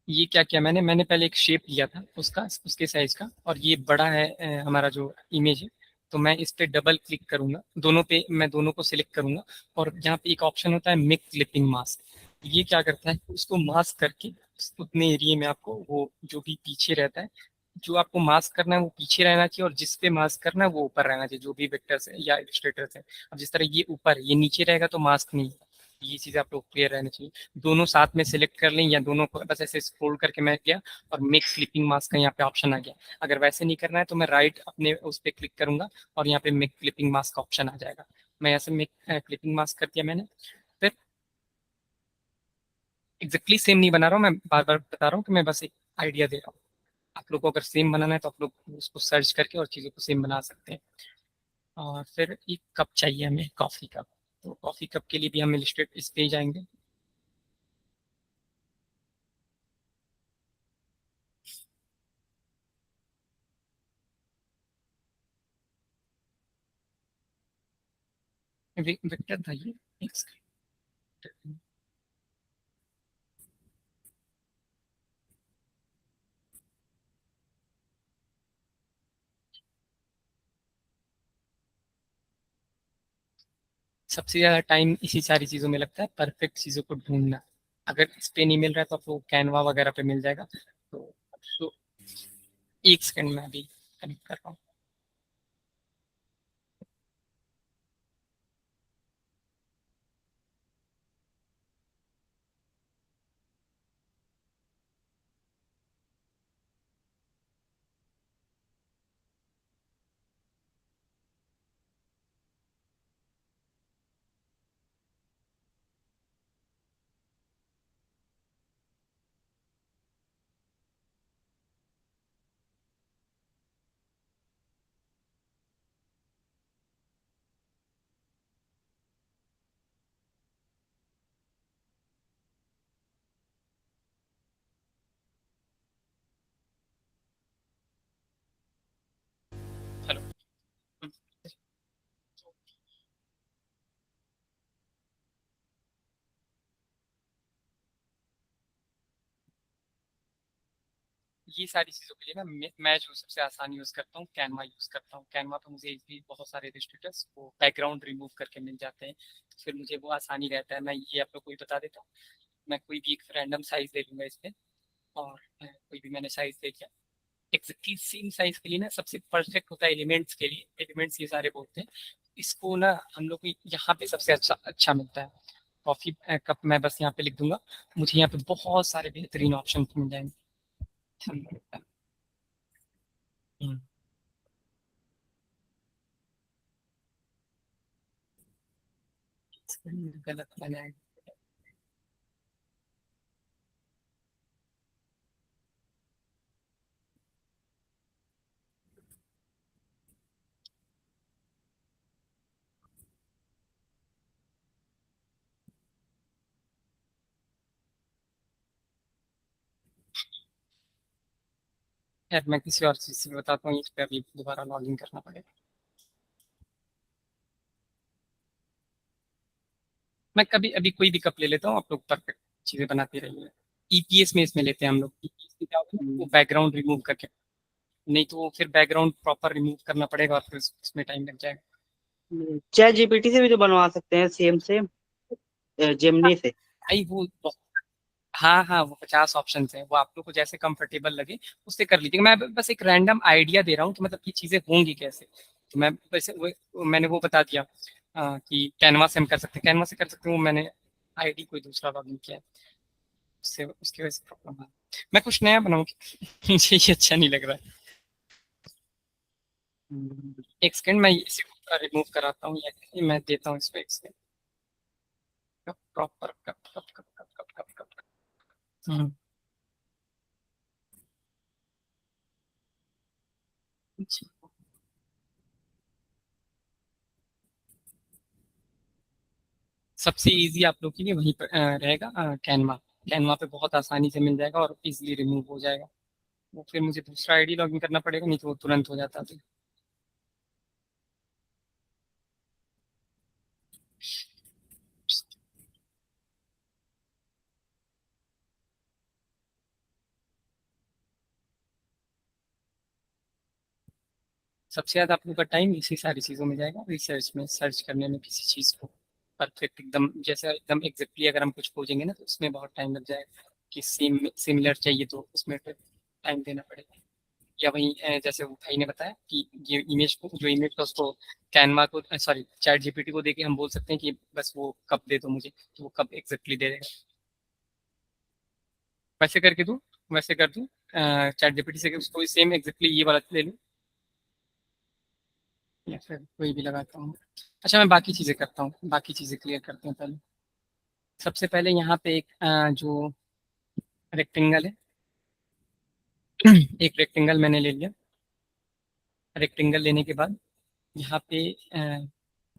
ये क्या किया मैंने, मैंने पहले एक शेप लिया था उसका, उसके साइज का, और ये बड़ा है हमारा जो इमेज है। तो मैं इस पे डबल क्लिक करूंगा, दोनों पे मैं दोनों को सिलेक्ट करूंगा। और यहाँ पे एक ऑप्शन होता है मेक क्लिपिंग मास्क। ये क्या करता है, उसको मास्क करके उतने एरिया में आपको वो जो भी पीछे रहता है, जो आपको मास्क करना है वो पीछे रहना चाहिए, और जिस पे मास्क करना है वो ऊपर रहना चाहिए, जो भी वेक्टर्स है या इलस्ट्रेटर्स है। अब जिस तरह ये ऊपर ये नीचे रहेगा तो मास्क नहीं है। ये चीज़ आप लोग क्लियर रहना चाहिए। दोनों साथ में सिलेक्ट कर लें, या दोनों को बस ऐसे स्क्रॉल करके मैं गया और मेक क्लिपिंग मास्क का यहाँ पे ऑप्शन आ गया। अगर वैसे नहीं करना है तो मैं राइट अपने उस पर क्लिक करूंगा और यहाँ पे मेक क्लिपिंग मास्क का ऑप्शन आ जाएगा। मैं यहाँ से मेक क्लिपिंग मास्क कर दिया मैंने। फिर एग्जैक्टली सेम नहीं बना रहा हूँ, मैं बार बार बता रहा हूँ कि मैं बस एक आइडिया दे रहा हूँ। आप लोग को अगर सेम बनाना है तो आप लोग उसको सर्च करके और चीज़ों को सेम बना सकते हैं। और फिर एक कप चाहिए हमें, कॉफ़ी कप। तो कॉफ़ी कप के लिए भी हम इलिस्ट्रेट इस पे ही जाएंगे। विक्टर था ये, एक second। सबसे ज़्यादा टाइम इसी सारी चीज़ों में लगता है, परफेक्ट चीज़ों को ढूंढना। अगर इस पे नहीं मिल रहा है तो आपको कैनवा वगैरह पे मिल जाएगा। तो एक सेकंड में अभी कनेक्ट कर रहा हूँ। ये सारी चीज़ों के लिए ना मैं जो सबसे आसान यूज़ करता हूँ कैनवा यूज़ करता हूँ। कैनवा पे मुझे इजीली बहुत सारे इलस्ट्रेटर्स वो बैकग्राउंड रिमूव करके मिल जाते हैं, तो फिर मुझे वो आसानी रहता है। मैं ये आप लोग को भी बता देता हूँ। मैं कोई भी एक रैंडम साइज ले लूँगा इसमें, और कोई भी मैंने साइज ले लिया। एग्जैक्टली सेम साइज के लिए ना सबसे परफेक्ट होता है एलिमेंट्स के लिए, एलिमेंट्स ये सारे बोलते हैं इसको ना, हम लोग को यहाँ पे सबसे अच्छा अच्छा मिलता है। कॉफ़ी कप मैं बस यहाँ पे लिख दूंगा, मुझे यहाँ पे बहुत सारे बेहतरीन ऑप्शन मिल जाएंगे। हम्म, गलत बनाएगा। यार मैं किसी और चीज़ से बताता हूँ, इस पे अभी दोबारा लॉग इन करना पड़ेगा। मैं कभी अभी कोई भी कप ले लेता हूँ, आप लोग परफेक्ट चीज़ें बनाते रहिए। ईपीएस में इसमें लेते हैं हम लोग। ईपीएस में क्या होगा ना, वो बैकग्राउंड रिमूव करके, नहीं तो वो फिर बैकग्राउंड प्रॉपर रिमूव करना पड़ेगा और फिर उसमें टाइम लग जाएगा। चैट जीपीटी से भी तो बनवा सकते हैं, सेम सेम जेमिनी से। भाई वो हाँ हाँ, वो 50 ऑप्शन है, वो आप लोग को जैसे कंफर्टेबल लगे उससे कर लीजिए। मैं बस एक रैंडम आइडिया दे रहा हूँ कि मतलब ये चीज़ें होंगी कैसे, तो मैं वैसे मैंने वो बता दिया कि कैनवा से हम कर सकते हैं, कैनवा से कर सकते हैं। वो मैंने आईडी कोई दूसरा लॉगिन किया है, उससे उसकी वजह से प्रॉब्लम है। मैं कुछ नया बनाऊंगी मुझे ये अच्छा नहीं लग रहा है। एक सेकंड, मैं इसी को रिमूव कराता हूँ, ये मैं देता हूँ इसको एक second. Proper cup cup cup cup cup cup cup cup. हम्म, जी। सबसे इजी आप लोग के लिए वहीं पर रहेगा कैनवा। कैनवा पे बहुत आसानी से मिल जाएगा और इजीली रिमूव हो जाएगा। वो फिर मुझे दूसरा आईडी लॉगिन करना पड़ेगा, नहीं तो वो तुरंत हो जाता है। सबसे ज्यादा आप लोग का टाइम इसी सारी चीजों में जाएगा, रिसर्च में, सर्च करने में किसी चीज को परफेक्ट एकदम, जैसे एकदम एग्जैक्टली अगर हम कुछ खोजेंगे ना तो उसमें बहुत टाइम लग जाएगा। कि सिमिलर चाहिए तो उसमें टाइम देना पड़ेगा। या वही जैसे वो भाई ने बताया कि ये इमेज को, जो इमेज का उसको कैनवा को, सॉरी चैट जीपीटी को देके हम बोल सकते हैं कि बस वो कब दे दो मुझे, तो वो कब एग्जैक्टली दे देगा। वैसे करके दूँ, वैसे कर दूँ चैट जीपीटी से कि उसको सेम एग्जैक्टली ये वाला ले लूँ, या फिर कोई भी लगाता हूँ। अच्छा मैं बाकी चीज़ें करता हूँ, बाकी चीज़ें क्लियर करते हैं पहले। सबसे पहले यहाँ पे एक जो रेक्टेंगल है एक रेक्टेंगल मैंने ले लिया। रेक्टेंगल लेने के बाद यहाँ पे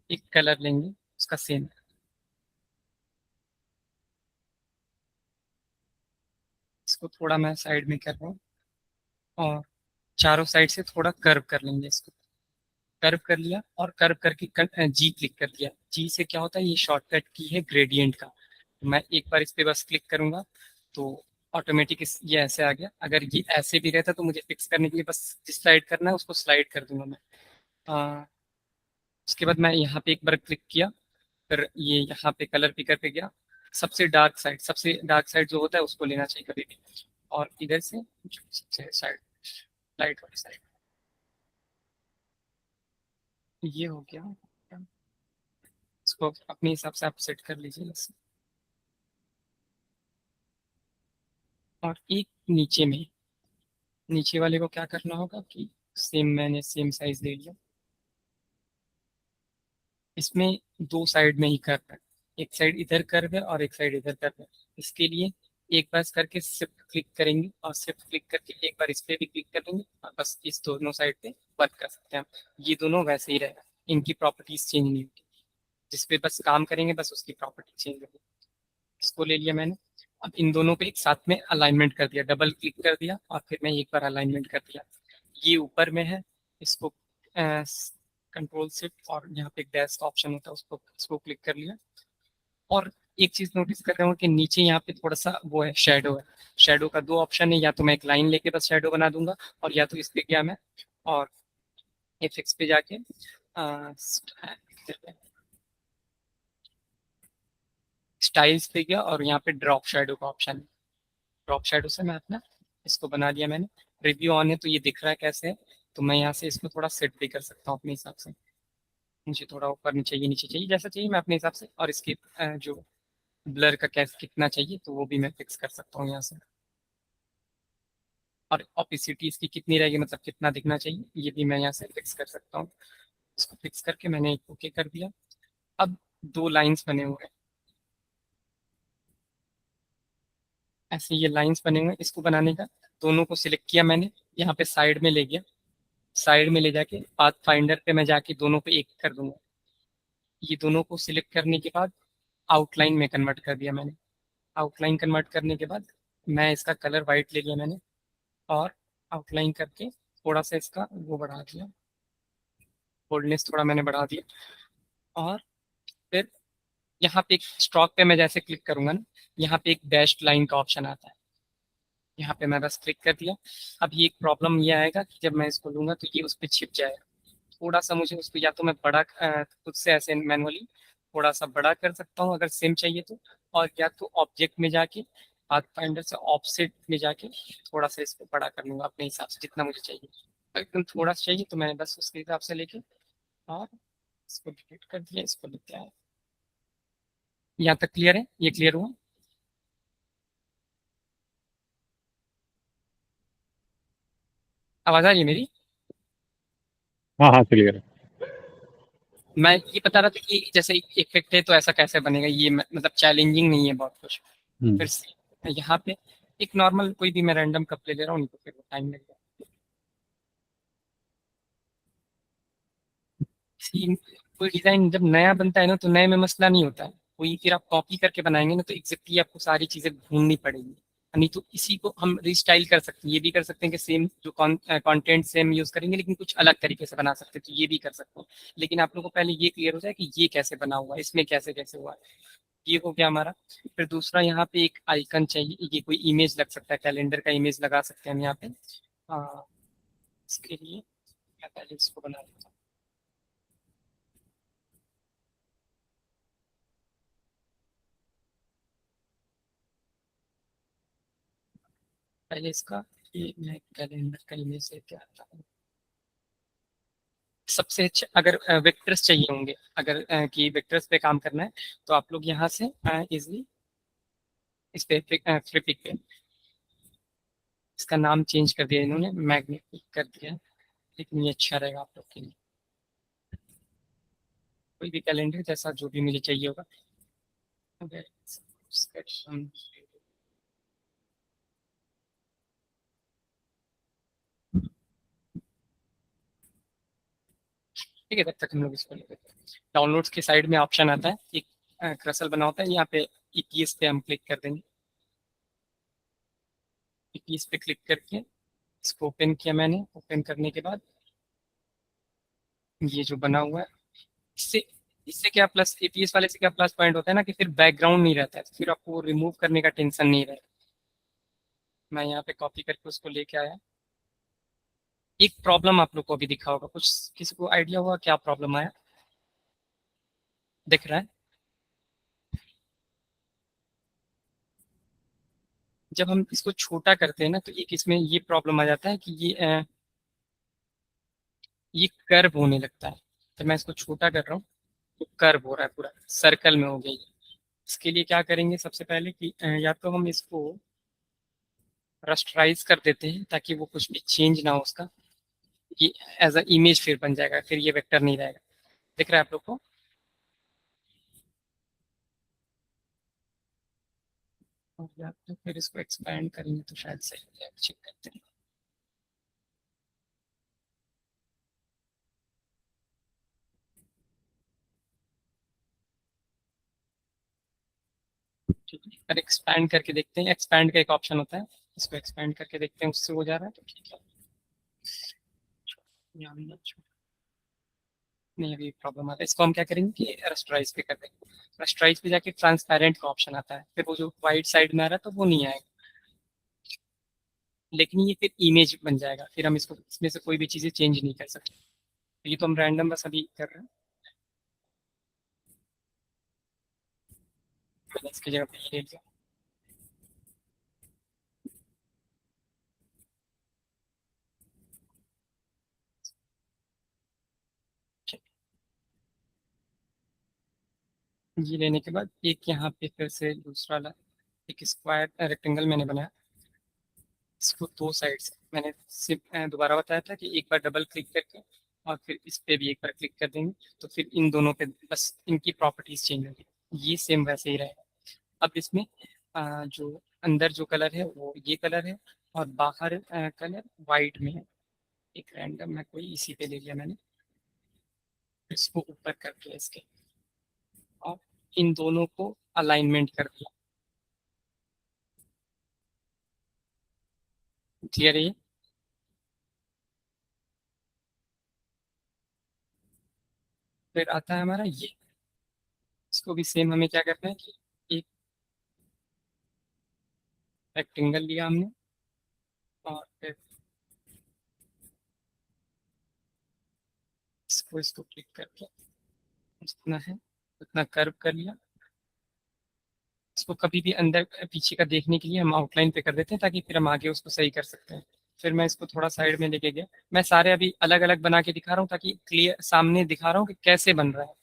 एक कलर लेंगे उसका सेम, इसको थोड़ा मैं साइड में कर रहा हूँ, और चारों साइड से थोड़ा कर्व कर लेंगे इसको। कर्व कर लिया, और कर्व करके जी क्लिक कर दिया। जी से क्या होता है, ये शॉर्टकट की है ग्रेडियंट का। मैं एक बार इस पे बस क्लिक करूंगा तो ऑटोमेटिक ये ऐसे आ गया। अगर ये ऐसे भी रहता तो मुझे फिक्स करने के लिए बस जिस स्लाइड करना है उसको स्लाइड कर दूंगा मैं। आ, उसके बाद मैं यहाँ पे एक बार क्लिक किया, फिर ये यहाँ पे कलर पिकर पे गया। सबसे डार्क साइड जो होता है उसको लेना चाहिए कभी भी। और इधर से जो सबसे साइड, लाइट वाली साइड, ये हो गया। इसको अपने हिसाब से आप सेट कर लीजिए बस। और एक नीचे में, नीचे वाले को क्या करना होगा कि सेम, मैंने सेम साइज ले लिया। इसमें दो साइड में ही कर्व है, एक साइड इधर कर्व है और एक साइड इधर कर्व है। इसके लिए एक बार करके शिफ्ट क्लिक करेंगे, और शिफ्ट क्लिक करके एक बार इस पे भी क्लिक करेंगे, और बस इस दोनों साइड पे वर्क कर सकते हैं हम। ये दोनों वैसे ही रहेगा, इनकी प्रॉपर्टीज चेंज नहीं होगी। जिस पे बस काम करेंगे बस उसकी प्रॉपर्टी चेंज होगी। इसको ले लिया मैंने। अब इन दोनों को एक साथ में अलाइनमेंट कर दिया, डबल क्लिक कर दिया और फिर मैं एक बार अलाइनमेंट कर दिया। ये ऊपर में है, इसको कंट्रोल शिफ्ट और यहाँ पे एक डैश का ऑप्शन होता है, उसको क्लिक कर लिया। और एक चीज नोटिस कर रहे हो कि नीचे यहाँ पे थोड़ा सा वो है, शेडो है। शेडो का दो ऑप्शन है, या तो मैं एक लाइन लेके बस शेडो बना दूंगा, और या तो इस पे गया मैं और इफेक्ट्स पे जाके स्टाइल्स पे गया, और यहाँ पे ड्रॉप शेडो का ऑप्शन है। ड्रॉप शेडो से मैं अपना इसको बना दिया मैंने। रिव्यू ऑन है तो ये दिख रहा है कैसे है, तो मैं यहाँ से इसको थोड़ा सेट भी कर सकता हूँ अपने हिसाब से। मुझे थोड़ा ऊपर नीचे चाहिए, जैसा चाहिए मैं अपने हिसाब से, और इसके जो ब्लर का कैसे कितना चाहिए तो वो भी मैं फिक्स कर सकता हूँ यहाँ से। और ऑपिसिटी इसकी कितनी रहेगी, मतलब कितना दिखना चाहिए, ये भी मैं यहाँ से फिक्स कर सकता हूँ। इसको फिक्स करके मैंने एक ओके कर दिया। अब दो लाइंस बने हुए हैं, ऐसे ये लाइंस बने हुए हैं। इसको बनाने का दोनों को सिलेक्ट किया मैंने, यहाँ पे साइड में ले गया। साइड में ले जाके पाथ फाइंडर पे मैं जाके दोनों को एक कर दूंगा। ये दोनों को सिलेक्ट करने के बाद आउटलाइन में कन्वर्ट कर दिया मैंने। आउटलाइन कन्वर्ट करने के बाद मैं इसका कलर वाइट ले लिया मैंने, और आउटलाइन करके थोड़ा सा इसका वो बढ़ा दिया, बोल्डनेस थोड़ा मैंने बढ़ा दिया। और फिर यहाँ पे एक स्ट्रोक पे मैं जैसे क्लिक करूंगा ना, यहाँ पे एक डैश्ड लाइन का ऑप्शन आता है, यहाँ पे मैं बस क्लिक कर दिया। अब ये एक प्रॉब्लम ये आएगा कि जब मैं इसको लूंगा तो ये उस पर छिप जाएगा। थोड़ा सा मुझे उसको या तो मैं बड़ा खुद से ऐसे मैनुअली थोड़ा सा बड़ा कर सकता हूँ अगर सेम चाहिए तो, और या तो ऑब्जेक्ट में जाके पाथ फाइंडर से ऑफसेट में जाके थोड़ा सा इसको बड़ा कर लूंगा अपने हिसाब से जितना मुझे चाहिए। एकदम थोड़ा सा चाहिए तो मैंने बस उसके हिसाब से लेके और इसको डिलीट कर दिया, इसको लेते आया। यहाँ तक क्लियर है? ये क्लियर हुआ? आवाज आ रही है मेरी? हाँ हाँ क्लियर है। मैं ये बता रहा था कि जैसे इफेक्ट है तो ऐसा कैसे बनेगा, ये मतलब चैलेंजिंग नहीं है बहुत कुछ। फिर से यहाँ पे एक नॉर्मल कोई भी मैं रैंडम कप ले ले रहा हूँ, नहीं तो फिर टाइम लगेगा। कोई डिजाइन जब नया बनता है ना तो नए में मसला नहीं होता है कोई, फिर आप कॉपी करके बनाएंगे ना तो एग्जैक्टली आपको सारी चीजें ढूंढनी पड़ेगी। नहीं तो इसी को हम रिस्टाइल कर सकते हैं, ये भी कर सकते हैं कि सेम जो कंटेंट सेम यूज करेंगे लेकिन कुछ अलग तरीके से बना सकते हैं, तो ये भी कर सकते हैं। लेकिन आप लोगों को पहले ये क्लियर हो जाए कि ये कैसे बना हुआ है, इसमें कैसे कैसे हुआ है। ये हो गया हमारा। फिर दूसरा यहाँ पे एक आइकन चाहिए, ये कोई इमेज लग सकता है, कैलेंडर का इमेज लगा सकते हैं हम यहाँ पे। हाँ, इसके लिए मैं पहले इसको बना देता हूँ। पहले इसका ये मैं कैलेंडर का इमेज लेके आता हूँ। सबसे अच्छा अगर वेक्टर्स चाहिए होंगे, अगर कि वेक्टर्स पे काम करना है तो आप लोग यहाँ से इजिली इस पे फ्लिपिक पे इसका नाम चेंज कर दिया इन्होंने, मैग्नेटिक कर दिया, लेकिन ये अच्छा रहेगा आप लोग के लिए। कोई भी कैलेंडर जैसा जो भी मुझे चाहिए होगा। अगर ठीक है, तब तक हम लोग इसको लेते हैं। डाउनलोड्स के साइड में ऑप्शन आता है, एक क्रसल बना होता है, यहाँ पे ईपीएस पे हम क्लिक कर देंगे। ईपीएस पे क्लिक करके इसको ओपन किया मैंने। ओपन करने के बाद ये जो बना हुआ है, इससे इससे क्या प्लस, एपीएस वाले से क्या प्लस पॉइंट होता है ना कि फिर बैकग्राउंड नहीं रहता है, तो फिर आपको रिमूव करने का टेंशन नहीं रहता। मैं यहाँ पे कॉपी करके उसको लेके आया। एक प्रॉब्लम आप लोग को अभी दिखा होगा, कुछ किसी को आइडिया हुआ क्या प्रॉब्लम आया? दिख रहा है? जब हम इसको छोटा करते हैं ना तो एक इसमें ये प्रॉब्लम आ जाता है कि ये कर्व होने लगता है। तो मैं इसको छोटा कर रहा हूँ तो कर्व हो रहा है, पूरा सर्कल में हो गया ये। इसके लिए क्या करेंगे सबसे पहले कि या तो हम इसको रस्टराइज कर देते हैं ताकि वो कुछ भी चेंज ना हो उसका, ये एज अ इमेज फिर बन जाएगा, फिर ये वेक्टर नहीं रहेगा। दिख रहा है आप लोग को? और या तो फिर इसको एक्सपैंड करेंगे तो शायद सही हो जाएगा, चेक करते हैं। ठीक है, पर एक्सपैंड करके देखते हैं। एक्सपैंड का एक ऑप्शन होता है, इसको एक्सपैंड करके देखते हैं उससे हो जा रहा है तो ठीक है। यहाँ भी अच्छा। नहीं अभी प्रॉब्लम आता है, इसको हम क्या करेंगे कि रस्टराइज पे कर देंगे। रस्टराइज पे जाके ट्रांसपेरेंट का ऑप्शन आता है, फिर वो जो वाइट साइड में आ रहा है तो वो नहीं आएगा, लेकिन ये फिर इमेज बन जाएगा, फिर हम इसको इसमें से कोई भी चीज़ें चेंज नहीं कर सकते। ये तो हम रैंडम बस अभी कर रहे हैं। मैंने इसकी जगह पे ये ले लिया। ये लेने के बाद एक यहाँ पे फिर से दूसरा एक स्क्वायर रेक्टेंगल मैंने बनाया, इसको दो साइड से मैंने सिर्फ दोबारा बताया था कि एक बार डबल क्लिक करके और फिर इस पे भी एक बार क्लिक कर देंगे, तो फिर इन दोनों पे बस इनकी प्रॉपर्टीज चेंज होगी, ये सेम वैसे ही रहेगा। अब इसमें जो अंदर जो कलर है वो ये कलर है, और बाहर कलर वाइट में है। एक रैंडम मैं कोई इसी पे ले लिया मैंने, इसको ऊपर कर दिया इसके, और इन दोनों को अलाइनमेंट कर दिया। क्लियर है ये? फिर आता है हमारा ये, इसको भी सेम हमें क्या करना है कि एक रेक्टेंगल लिया हमने, और फिर इसको क्लिक करके जितना है उतना कर्व कर लिया। इसको कभी भी अंदर पीछे का देखने के लिए हम आउटलाइन पे कर देते हैं, ताकि फिर हम आगे उसको सही कर सकते हैं। फिर मैं इसको थोड़ा साइड में लेके गया, मैं सारे अभी अलग अलग बना के दिखा रहा हूँ ताकि क्लियर सामने दिखा रहा हूँ कि कैसे बन रहा है।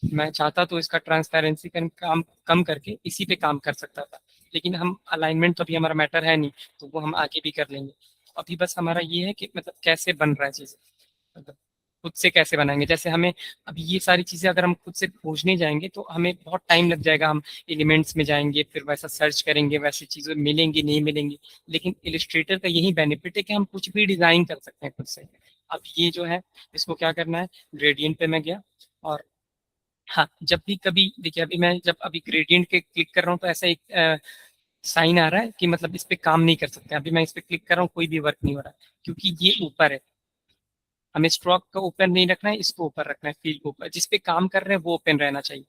मैं चाहता तो इसका ट्रांसपेरेंसी काम कम करके इसी पे काम कर सकता था, लेकिन हम अलाइनमेंट तो अभी हमारा मैटर है नहीं, तो वो हम आगे भी कर लेंगे। अभी बस हमारा ये है कि मतलब कैसे बन रहा है चीज़, मतलब खुद से कैसे बनाएंगे। जैसे हमें अभी ये सारी चीज़ें अगर हम खुद से खोजने जाएंगे तो हमें बहुत टाइम लग जाएगा, हम एलिमेंट्स में जाएंगे फिर वैसा सर्च करेंगे, वैसी चीज़ें मिलेंगी नहीं मिलेंगी। लेकिन इलिस्ट्रेटर का यही बेनिफिट है कि हम कुछ भी डिज़ाइन कर सकते हैं खुद से। अब ये जो है इसको क्या करना है, ग्रेडियंट पे मैं गया, और हाँ जब भी कभी देखिए अभी मैं जब अभी ग्रेडियंट के क्लिक कर रहा हूँ तो ऐसा एक साइन आ रहा है कि मतलब इस पे काम नहीं कर सकते। अभी मैं इस पे क्लिक कर रहा हूँ कोई भी वर्क नहीं हो रहा है, क्योंकि ये ऊपर है। हमें स्ट्रोक को ऊपर नहीं रखना है, इसको ऊपर रखना है, फील्ड को ऊपर, जिस पे काम कर रहे हैं वो ओपन रहना चाहिए।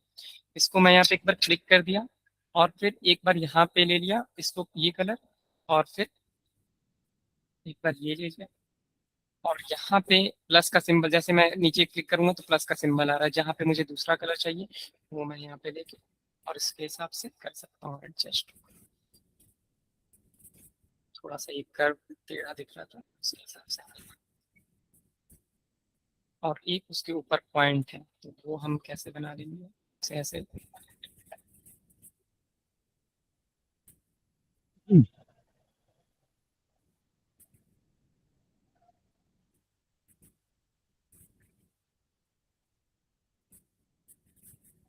इसको मैं यहाँ पे एक बार क्लिक कर दिया, और फिर एक बार यहाँ पे ले लिया इसको ये कलर, और फिर एक बार ये ले लिया, और यहाँ पे प्लस का सिंबल, जैसे मैं नीचे क्लिक करूंगा तो प्लस का सिंबल आ रहा है। जहाँ पे मुझे दूसरा कलर चाहिए वो मैं यहाँ पे लेके और इसके हिसाब से कर सकता हूँ एडजस्ट। थोड़ा सा एक कर्व टेढ़ा दिख रहा था उसके हिसाब से, और एक उसके ऊपर पॉइंट है तो वो हम कैसे बना लेंगे, ऐसे ऐसे।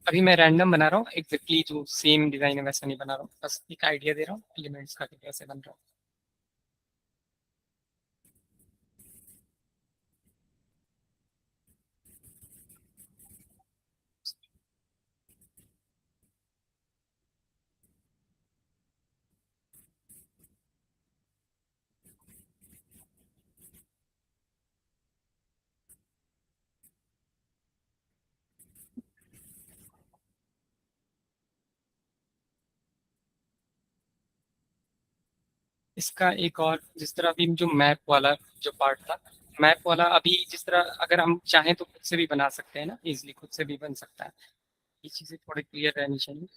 अभी मैं रैंडम बना रहा हूँ, एग्जैक्टली जो सेम डिजाइन है वैसा नहीं बना रहा हूँ, बस एक आइडिया दे रहा हूँ एलिमेंट्स का कि कैसे बन रहा है। इसका एक और, जिस तरह अभी जो मैप वाला जो पार्ट था, मैप वाला अभी जिस तरह अगर हम चाहें तो खुद से भी बना सकते हैं ना, इजिली खुद से भी बन सकता है। ये चीज़ें थोड़ी क्लियर रहनी चाहिए।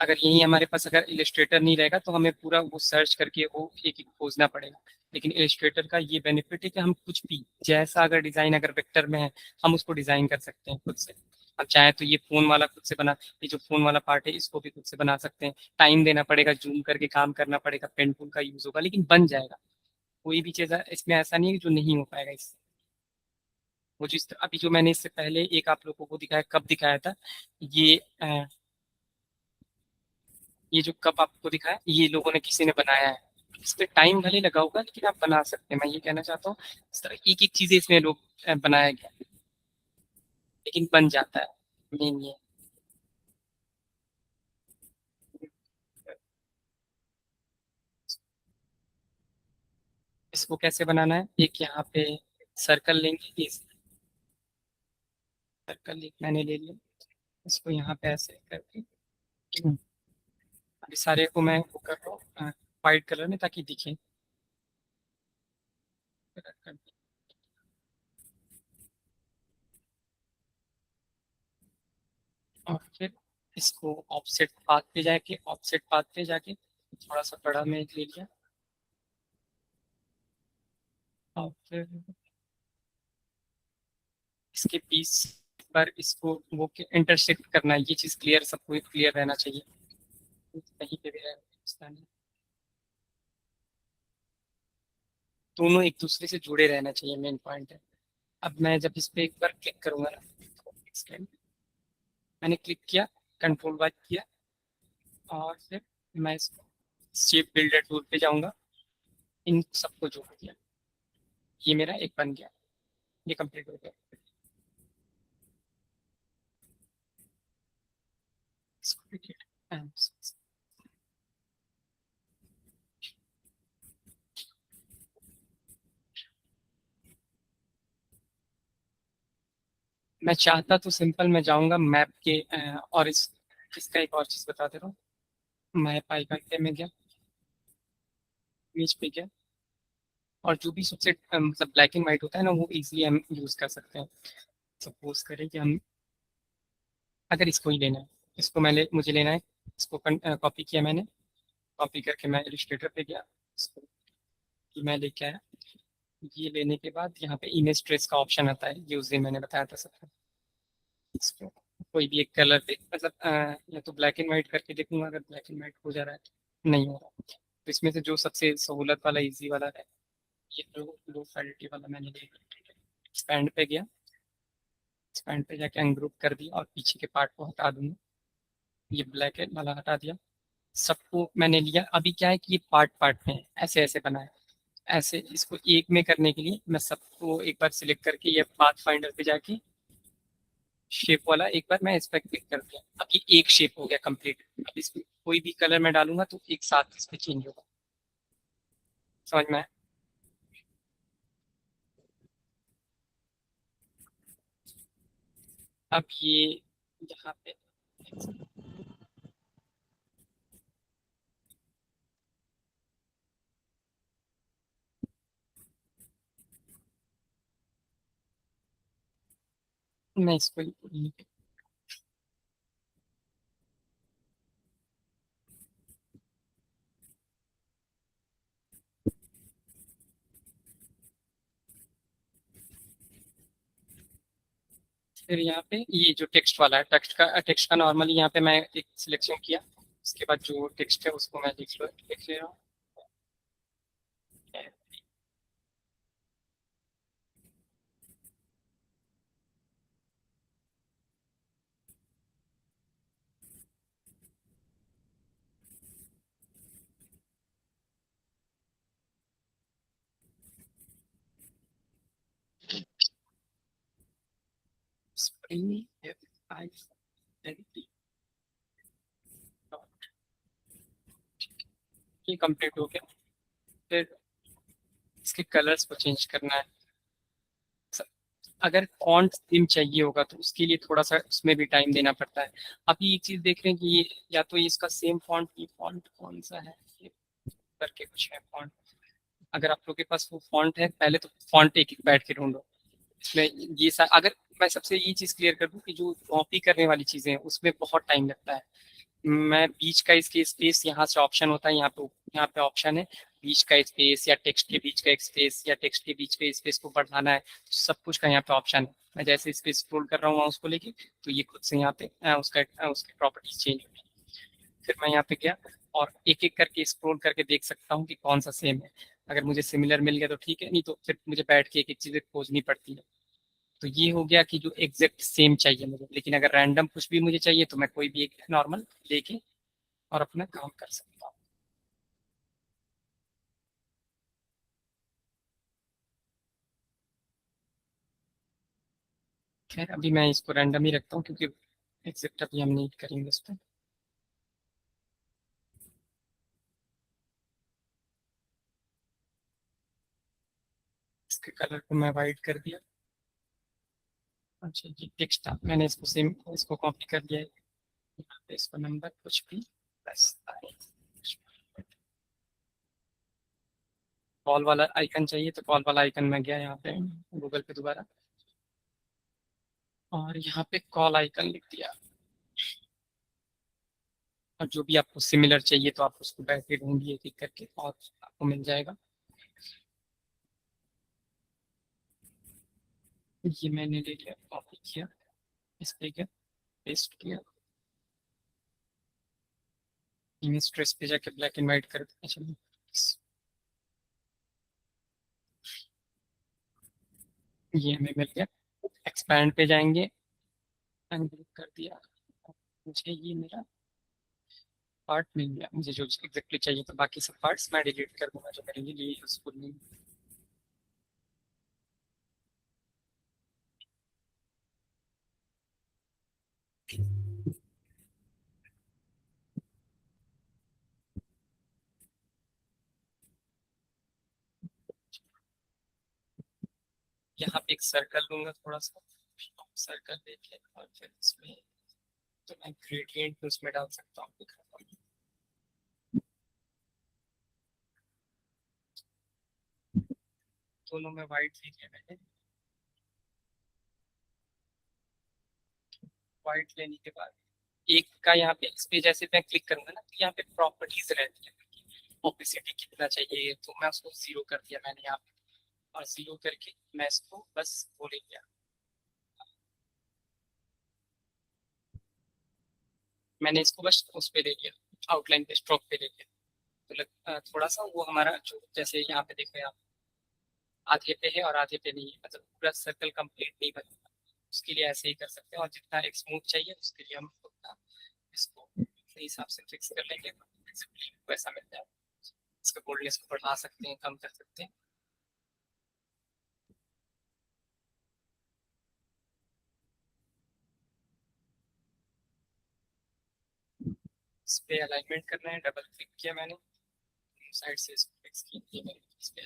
अगर यही हमारे पास अगर इलिस्ट्रेटर नहीं रहेगा तो हमें पूरा वो सर्च करके वो एक एक खोजना पड़ेगा। लेकिन इलिस्ट्रेटर का ये बेनिफिट है कि हम कुछ भी जैसा अगर डिजाइन अगर वेक्टर में है हम उसको डिजाइन कर सकते हैं खुद से। हम चाहे तो ये फोन वाला खुद से बना, ये जो फोन वाला पार्ट है इसको भी खुद से बना सकते हैं। टाइम देना पड़ेगा, जूम करके काम करना पड़ेगा, पेन टूल का यूज होगा, लेकिन बन जाएगा। कोई भी चीज़ इसमें ऐसा नहीं है कि जो नहीं हो पाएगा इससे। वो जिस अभी जो मैंने इससे पहले एक आप लोगों को दिखाया, कब दिखाया था ये ये जो कप आपको दिखा है ये लोगों ने किसी ने बनाया है। इस पे टाइम भले लगा होगा लेकिन आप बना सकते हैं, मैं ये कहना चाहता हूँ। इस तरह एक एक चीजें इसमें लोग बनाया गया, लेकिन बन जाता है। मेन ये इसको कैसे बनाना है, एक यहाँ पे सर्कल लेंगे इस, सर्कल एक मैंने ले लिया, इसको यहाँ पे ऐसे करके अभी सारे को मैं वो कर रहा हूँ वाइट कलर में ताकि दिखे। और फिर इसको ऑफसेट पाथ पे जाके थोड़ा सा बड़ा में ले लिया और फिर इसके पीस पर इसको वो इंटरसेक्ट करना है। ये चीज़ क्लियर, सबको क्लियर रहना चाहिए, कहीं पे भी रहना नहीं, दोनों एक दूसरे से जुड़े रहना चाहिए, मेन पॉइंट है। अब मैं जब इस पे एक बार क्लिक करूंगा ना, मैंने क्लिक किया, कंट्रोल वाई किया और फिर मैं इसको शेप बिल्डर टूल पे जाऊंगा, इन सबको जोड़ दिया, ये मेरा एक बन गया, ये कंप्लीट हो गया। मैं चाहता तो सिंपल मैं जाऊंगा मैप के और इसका एक और चीज बता दे रहा हूँ। मैप आइकन में गया, इमेज पे गया, और जो भी सबसे मतलब ब्लैक एंड व्हाइट होता है ना, वो इजीली हम यूज कर सकते हैं। सपोज करें कि हम अगर इसको ही लेना है, इसको मुझे लेना है, इसको कॉपी किया मैंने, कॉपी करके मैं इलस्ट्रेटर पे गया, इसको मैं लेके आया। ये लेने के बाद यहाँ पे इमेज ट्रेस का ऑप्शन आता है, ये उस दिन मैंने बताया था सबको। इसको कोई भी एक कलर पे मतलब या तो ब्लैक एंड व्हाइट करके देखूंगा, अगर ब्लैक एंड व्हाइट हो जा रहा है तो नहीं हो रहा, तो इसमें से जो सबसे सहूलत वाला इजी वाला है, ये लो क्वालिटी वाला मैंने ले लिया। एक्सपैंड पे गया, एक्सपैंड पे जाके अनग्रुप कर दिया और पीछे के पार्ट को हटा दूंगा, ये ब्लैक वाला हटा दिया, सबको मैंने लिया। अभी क्या है कि ये पार्ट पार्ट में है, ऐसे ऐसे बना है, ऐसे इसको एक में करने के लिए मैं सबको एक बार सिलेक्ट करके ये पाथ फाइंडर पे जाके शेप वाला एक बार मैं इस पर क्लिक कर दिया, अब ये एक शेप हो गया कंप्लीट। अब इसमें कोई भी कलर मैं डालूंगा तो एक साथ इस पे चेंज होगा, समझ में आया? अब ये यहाँ पे मैं इसको फिर यहाँ पे ये जो टेक्स्ट वाला है, टेक्स्ट का नॉर्मली यहाँ पे मैं एक सिलेक्शन किया, उसके बाद जो टेक्स्ट है उसको मैं लिख ले रहा हूँ। स्प्रिंग FIND ये कंप्लीट हो गया। फिर इसके कलर्स को चेंज करना है, अगर फॉन्ट थीम चाहिए होगा तो उसके लिए थोड़ा सा उसमें भी टाइम देना पड़ता है। अभी एक चीज देख रहे हैं कि ये या तो इसका सेम फॉन्ट, ये फॉन्ट कौन सा है, ये करके कुछ है फॉन्ट, अगर आप लोग के पास वो फॉन्ट है, पहले तो फॉन्ट एक एक बैठ के ढूंढो इसमें। अगर मैं सबसे ये चीज क्लियर कर दूं कि जो कॉपी करने वाली चीजें हैं उसमें बहुत टाइम लगता है। मैं बीच का इसके स्पेस, यहाँ से ऑप्शन होता है, यहाँ पे ऑप्शन है बीच का स्पेस या टेक्स्ट के बीच का एक स्पेस या टेक्स्ट के बीच के स्पेस को बढ़ाना है, तो सब कुछ का यहाँ पे ऑप्शन है। मैं जैसे इस पे स्क्रॉल कर रहा हूँ माउस को लेके, तो ये खुद से यहाँ पे उसकी प्रॉपर्टीज चेंज होगी। फिर मैं यहाँ पे गया और एक एक करके स्क्रॉल करके देख सकता हूँ कि कौन सा सेम है। अगर मुझे सिमिलर मिल गया तो ठीक है, नहीं तो फिर मुझे बैठ के एक एक चीज़ें खोजनी पड़ती है। तो ये हो गया कि जो एग्जैक्ट सेम चाहिए मुझे, लेकिन अगर रैंडम कुछ भी मुझे चाहिए तो मैं कोई भी एक नॉर्मल लेके और अपना काम कर सकता हूँ। खैर अभी मैं इसको रैंडम ही रखता हूँ क्योंकि एग्जैक्ट अभी हम नहीं करेंगे इस पर। इसके कलर को मैं वाइट कर दिया, अच्छा ये टेक्स्ट था, मैंने इसको सेम इसको कॉपी कर लिया है, यहाँ पे इसको नंबर कुछ भी बस कॉल वाला आइकन चाहिए तो कॉल वाला आइकन में गया यहाँ पे गूगल पे दोबारा, और यहाँ पे कॉल आइकन लिख दिया। और जो भी आपको सिमिलर चाहिए तो आप उसको बैठ के ढूंढिए एक एक करके और आपको मिल जाएगा। ये मैंने ले लिया, कॉपी किया, इस पे गया, पेस्ट किया, इमेज ट्रेस पे जाके ब्लैक एंड व्हाइट कर दिया। चलिए ये हमें मिल गया। एक्सपैंड पे जाएंगे, अनग्रुप कर दिया, मुझे ये मेरा पार्ट मिल गया मुझे जो एग्जैक्टली चाहिए, तो बाकी सब पार्ट्स मैं डिलीट कर दूंगा जो मेरे लिए यूजफुल नहीं। यहाँ पे एक सर्कल लूंगा, थोड़ा सा सर्कल लेके और फिर इसमें तो मैं ग्रेडियंट उसमें डाल सकता हूँ, दिखाता हूँ। दोनों में वाइट ले लिया मैंने। वाइट लेने के बाद एक का यहाँ पे इस पे जैसे मैं क्लिक करूंगा ना, तो यहाँ पे प्रॉपर्टीज रहती है, ओपेसिटी कितना चाहिए, तो मैं उसको 0 कर दिया मैंने यहाँ पे, और 0 करके मैं इसको बस वो ले लिया, मैंने इसको बस उस पे ले लिया, आउटलाइन पे स्ट्रोक पे ले लिया। तो थोड़ा सा वो हमारा जो जैसे यहाँ पे देख रहे हैं आप, आधे पे है और आधे पे नहीं है, मतलब पूरा सर्कल कंप्लीट नहीं बनेगा। उसके लिए ऐसे ही कर सकते हैं, और जितना एक स्मूथ चाहिए उसके लिए हम उतना इसको अपने हिसाब से फिक्स कर लेंगे, वैसा मिल जाए। इसका बोल्डनेस को बढ़ा सकते हैं, कम कर सकते हैं। इस पे अलाइनमेंट करना है, डबल क्लिक किया मैंने, साइड से इसको फिक्स किया, ये इस पे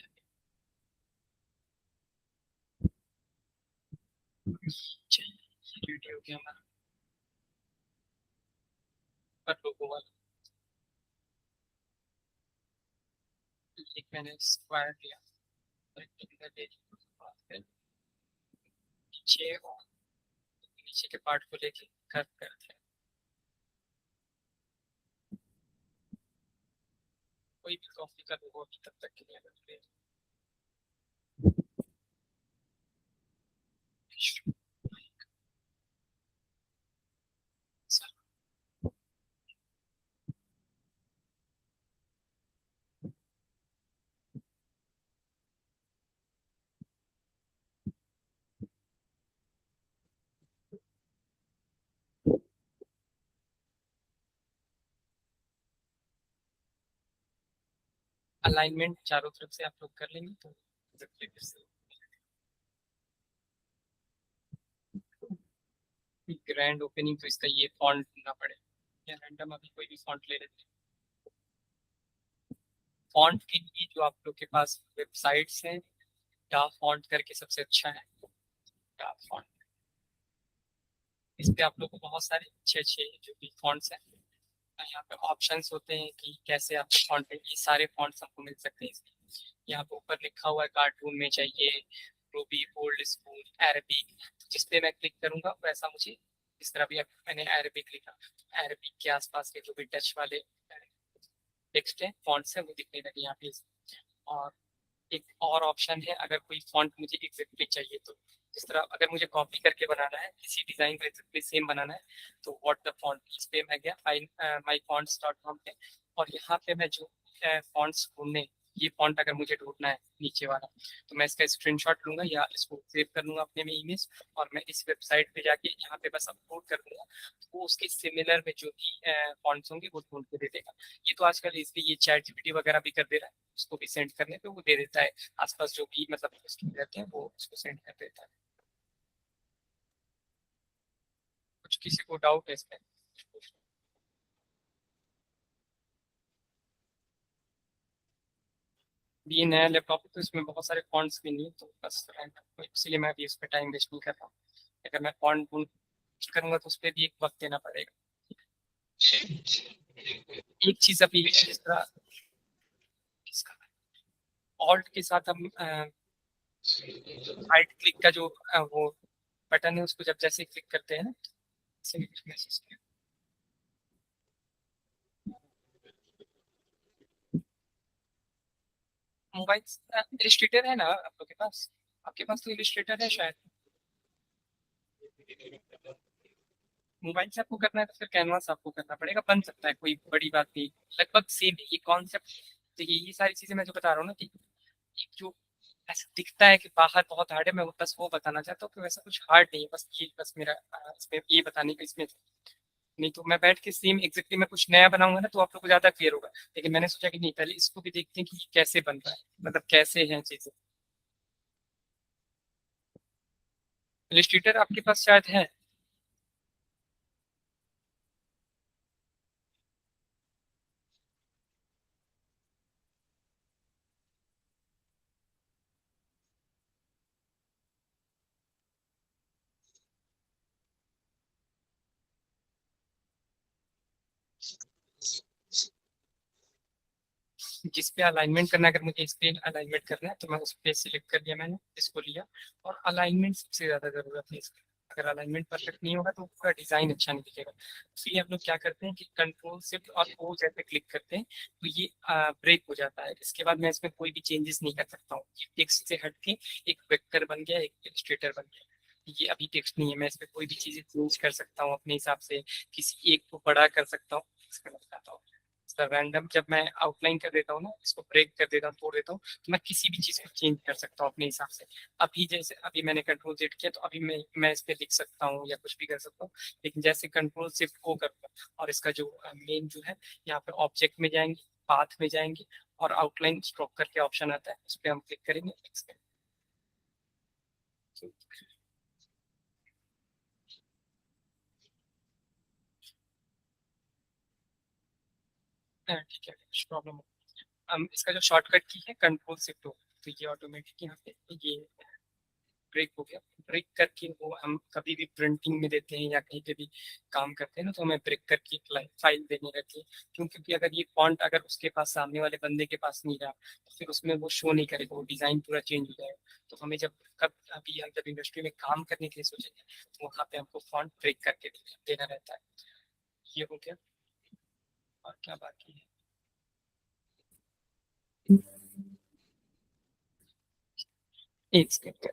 वीडियो के हमारा पर लोगों वाला एक मैंने स्क्वायर लिया, रेक्टेंगल ले लिया, और फिर नीचे और नीचे के पार्ट को लेके कर्व करते हैं। कोई भी कॉफी का लोगो अभी तब तक के लिए अलग ले अलाइनमेंट चारों तरफ से आप लोग कर लेंगे तो ग्रैंड ओपनिंग तो इसका ये फॉन्ट ना पड़े, या रैंडम अभी कोई भी फॉन्ट ले लेते हैं। फॉन्ट के लिए जो आप लोग के पास वेबसाइट्स हैं, डा फॉन्ट करके सबसे अच्छा है, डा फॉन्ट। इस पे आप लोग को बहुत सारे अच्छे अच्छे जो भी फॉन्ट्स हैं, यहाँ पे ऑप्शंस होते हैं कि कैसे आप फॉन्ट, ये सारे फॉन्ट्स आपको मिल सकते हैं इसमें। यहाँ पे ऊपर लिखा हुआ है कार्टून में चाहिए, रूबी, ओल्ड स्कूल, अरबिक, जिस पे मैं क्लिक करूंगा वैसा मुझे इस तरह भी। मैंने अरबिक लिखा, अरबिक के आसपास के जो भी टच वाले टेक्स्ट है, फॉन्ट्स है, वो दिखने लगे यहाँ पे। और एक और ऑप्शन है, अगर कोई फॉन्ट मुझे एग्जैक्टली चाहिए तो इस तरह अगर मुझे कॉपी करके बनाना है, किसी डिजाइन को एग्जैक्टली सेम बनाना है, तो व्हाट द फॉन्ट, इस पे मैं गया माई फॉन्ट्स डॉट कॉम पे, और यहाँ पे मैं जो फॉन्ट्स ढूंढने, ये फॉन्ट अगर मुझे ढूंढना है नीचे वाला, तो मैं इसका स्क्रीनशॉट लूंगा या इसको सेव कर लूंगा अपने में इमेज, और मैं इस वेबसाइट पे जाके यहाँ पे बस अपलोड कर दूंगा, तो वो उसके सिमिलर में जो भी फॉन्ट्स होंगे वो ढूंढ के दे देगा। ये तो आजकल इसलिए ये चैट जीपीटी वगैरह भी कर दे रहा है, उसको भी सेंड करने पे वो दे देता है, आसपास जो भी मतलब रहते हैं वो उसको सेंड कर देता है। कुछ किसी को डाउट है इसमें? ये नया लैपटॉप है तो इसमें बहुत सारे फॉन्ट्स भी नहीं है, तो बस इसलिए मैं भी इस पर टाइम वेस्ट नहीं कर रहा हूँ। अगर मैं फॉन्ट करूंगा तो उस पर भी एक वक्त देना पड़ेगा। एक चीज अभी जिस तरह ऑल्ट के साथ हम राइट क्लिक का जो वो बटन है उसको जब जैसे क्लिक करते हैं ना मैसेज मोबाइल इलिस्ट्रेटर है ना आप लोग के पास? आपके पास तो इलिस्ट्रेटर है शायद। मोबाइल से आपको करना है तो फिर कैनवास आपको करना पड़ेगा, बन सकता है, कोई बड़ी बात नहीं। लगभग सेम ये कॉन्सेप्ट। देखिए ये सारी चीजें मैं जो बता रहा हूँ ना कि एक जो ऐसा दिखता है कि बाहर बहुत हार्ड है, मैं बस वो बताना चाहता हूँ कि वैसा कुछ हार्ड नहीं है, बस ये बस मेरा इसमें ये बताने का इसमें। नहीं तो मैं बैठ के सेम एग्जैक्टली मैं कुछ नया बनाऊंगा ना तो आप लोग को ज्यादा क्लियर होगा। लेकिन मैंने सोचा कि नहीं, पहले इसको भी देखते हैं कि ये कैसे बन रहा है, मतलब कैसे हैं चीजें। इलिस्ट्रेटर आपके पास शायद है। जिस पे अलाइनमेंट करना है, अगर मुझे इस पे अलाइनमेंट करना है तो मैं उस पे सिलेक्ट कर लिया, मैंने इसको लिया। और अलाइनमेंट सबसे ज्यादा जरूरत है इसकी। अगर अलाइनमेंट परफेक्ट नहीं होगा तो पूरा डिजाइन अच्छा नहीं दिखेगा। इसलिए हम लोग क्या करते हैं कि कंट्रोल शिफ्ट और ओ जैसे क्लिक करते हैं तो ये ब्रेक हो जाता है। इसके बाद मैं इसमें कोई भी चेंजेस नहीं कर सकता हूँ। ये टेक्स्ट से हट के एक वेक्टर बन गया, एक इलस्ट्रेटर बन गया। ये अभी टेक्स्ट नहीं है, मैं इसमें कोई भी चीजें चेंज कर सकता हूँ अपने हिसाब से। किसी एक को बड़ा कर सकता हूँ, इसका बताता हूँ। रैंडम जब मैं आउटलाइन कर देता हूँ ना, इसको ब्रेक कर देता हूँ, तोड़ देता हूँ, तो मैं किसी भी चीज को चेंज कर सकता हूँ अपने हिसाब से। अभी जैसे अभी मैंने कंट्रोल जेड किया तो अभी मैं इस पे लिख सकता हूँ या कुछ भी कर सकता हूँ। लेकिन जैसे कंट्रोल शिफ्ट को करूँगा और इसका जो मेन जो है, यहाँ पे ऑब्जेक्ट में जाएंगे, पाथ में जाएंगे और आउटलाइन स्ट्रोक करके ऑप्शन आता है, उस पर हम क्लिक करेंगे। ठीक है, कुछ प्रॉब्लम हो। इसका जो शॉर्टकट की है कंट्रोल शिफ्ट हो, तो ये ऑटोमेटिक यहाँ पे ये ब्रेक हो गया। ब्रेक करके वो हम कभी भी प्रिंटिंग में देते हैं या कहीं पे भी काम करते हैं ना, तो हमें ब्रेक करके फाइल देनी रहती है। क्योंकि अगर ये फॉन्ट अगर उसके पास सामने वाले बंदे के पास नहीं रहा तो फिर उसमें वो शो नहीं करेगा, वो डिजाइन पूरा चेंज हो जाएगा। तो हमें जब कब अभी हम जब इंडस्ट्री में काम करने के लिए सोचेंगे तो वहाँ पे हमको फॉन्ट ब्रेक करके देना रहता है। ये हो गया। और क्या बाकी है? एक सेकंड।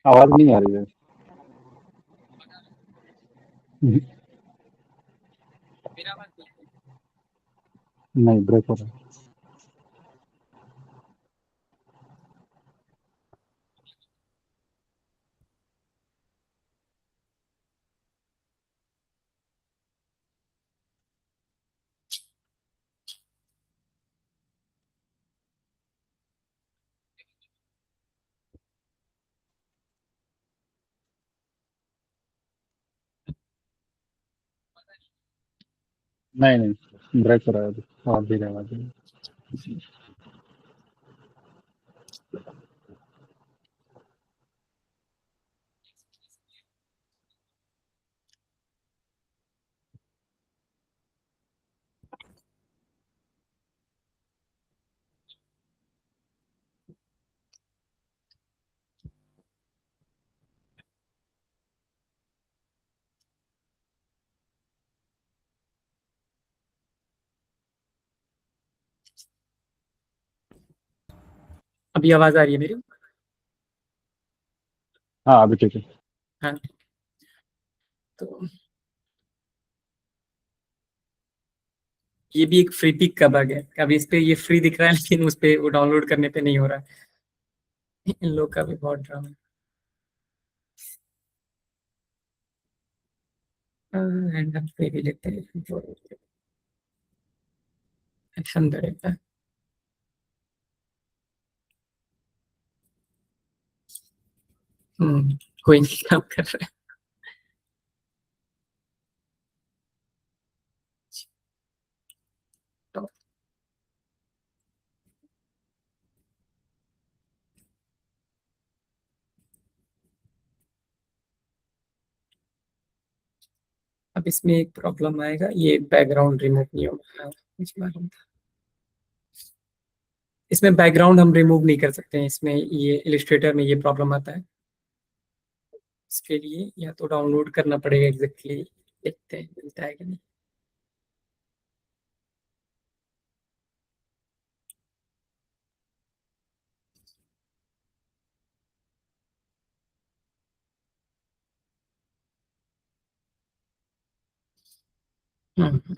आवाज नहीं आ रही है। मेरा आवाज नहीं है। नहीं, ब्रेक हो रहा है। नहीं नहीं, ब्रेक हो रहा है अभी। आवाज भी आवाज नहीं। अभी आवाज आ रही है मेरी? हाँ, अभी ठीक है। हाँ, तो ये भी एक फ्री पिक का बग है। अभी इस पे ये फ्री दिख रहा है, लेकिन उस पे वो डाउनलोड करने पे नहीं हो रहा है। इन लोग का भी बहुत ड्रामा है। एंड हम पे भी लेते हैं अल्हम्दुलिल्लाह। कोई नहीं काम कर रहा है। तो अब इसमें एक प्रॉब्लम आएगा, ये बैकग्राउंड रिमूव नहीं होगा। मुझे मालूम था। इसमें बैकग्राउंड हम रिमूव नहीं कर सकते हैं, इसमें ये इलिस्ट्रेटर में ये प्रॉब्लम आता है। इसके लिए या तो डाउनलोड करना पड़ेगा एग्जैक्टली। देखते हैं मिलता है कि नहीं।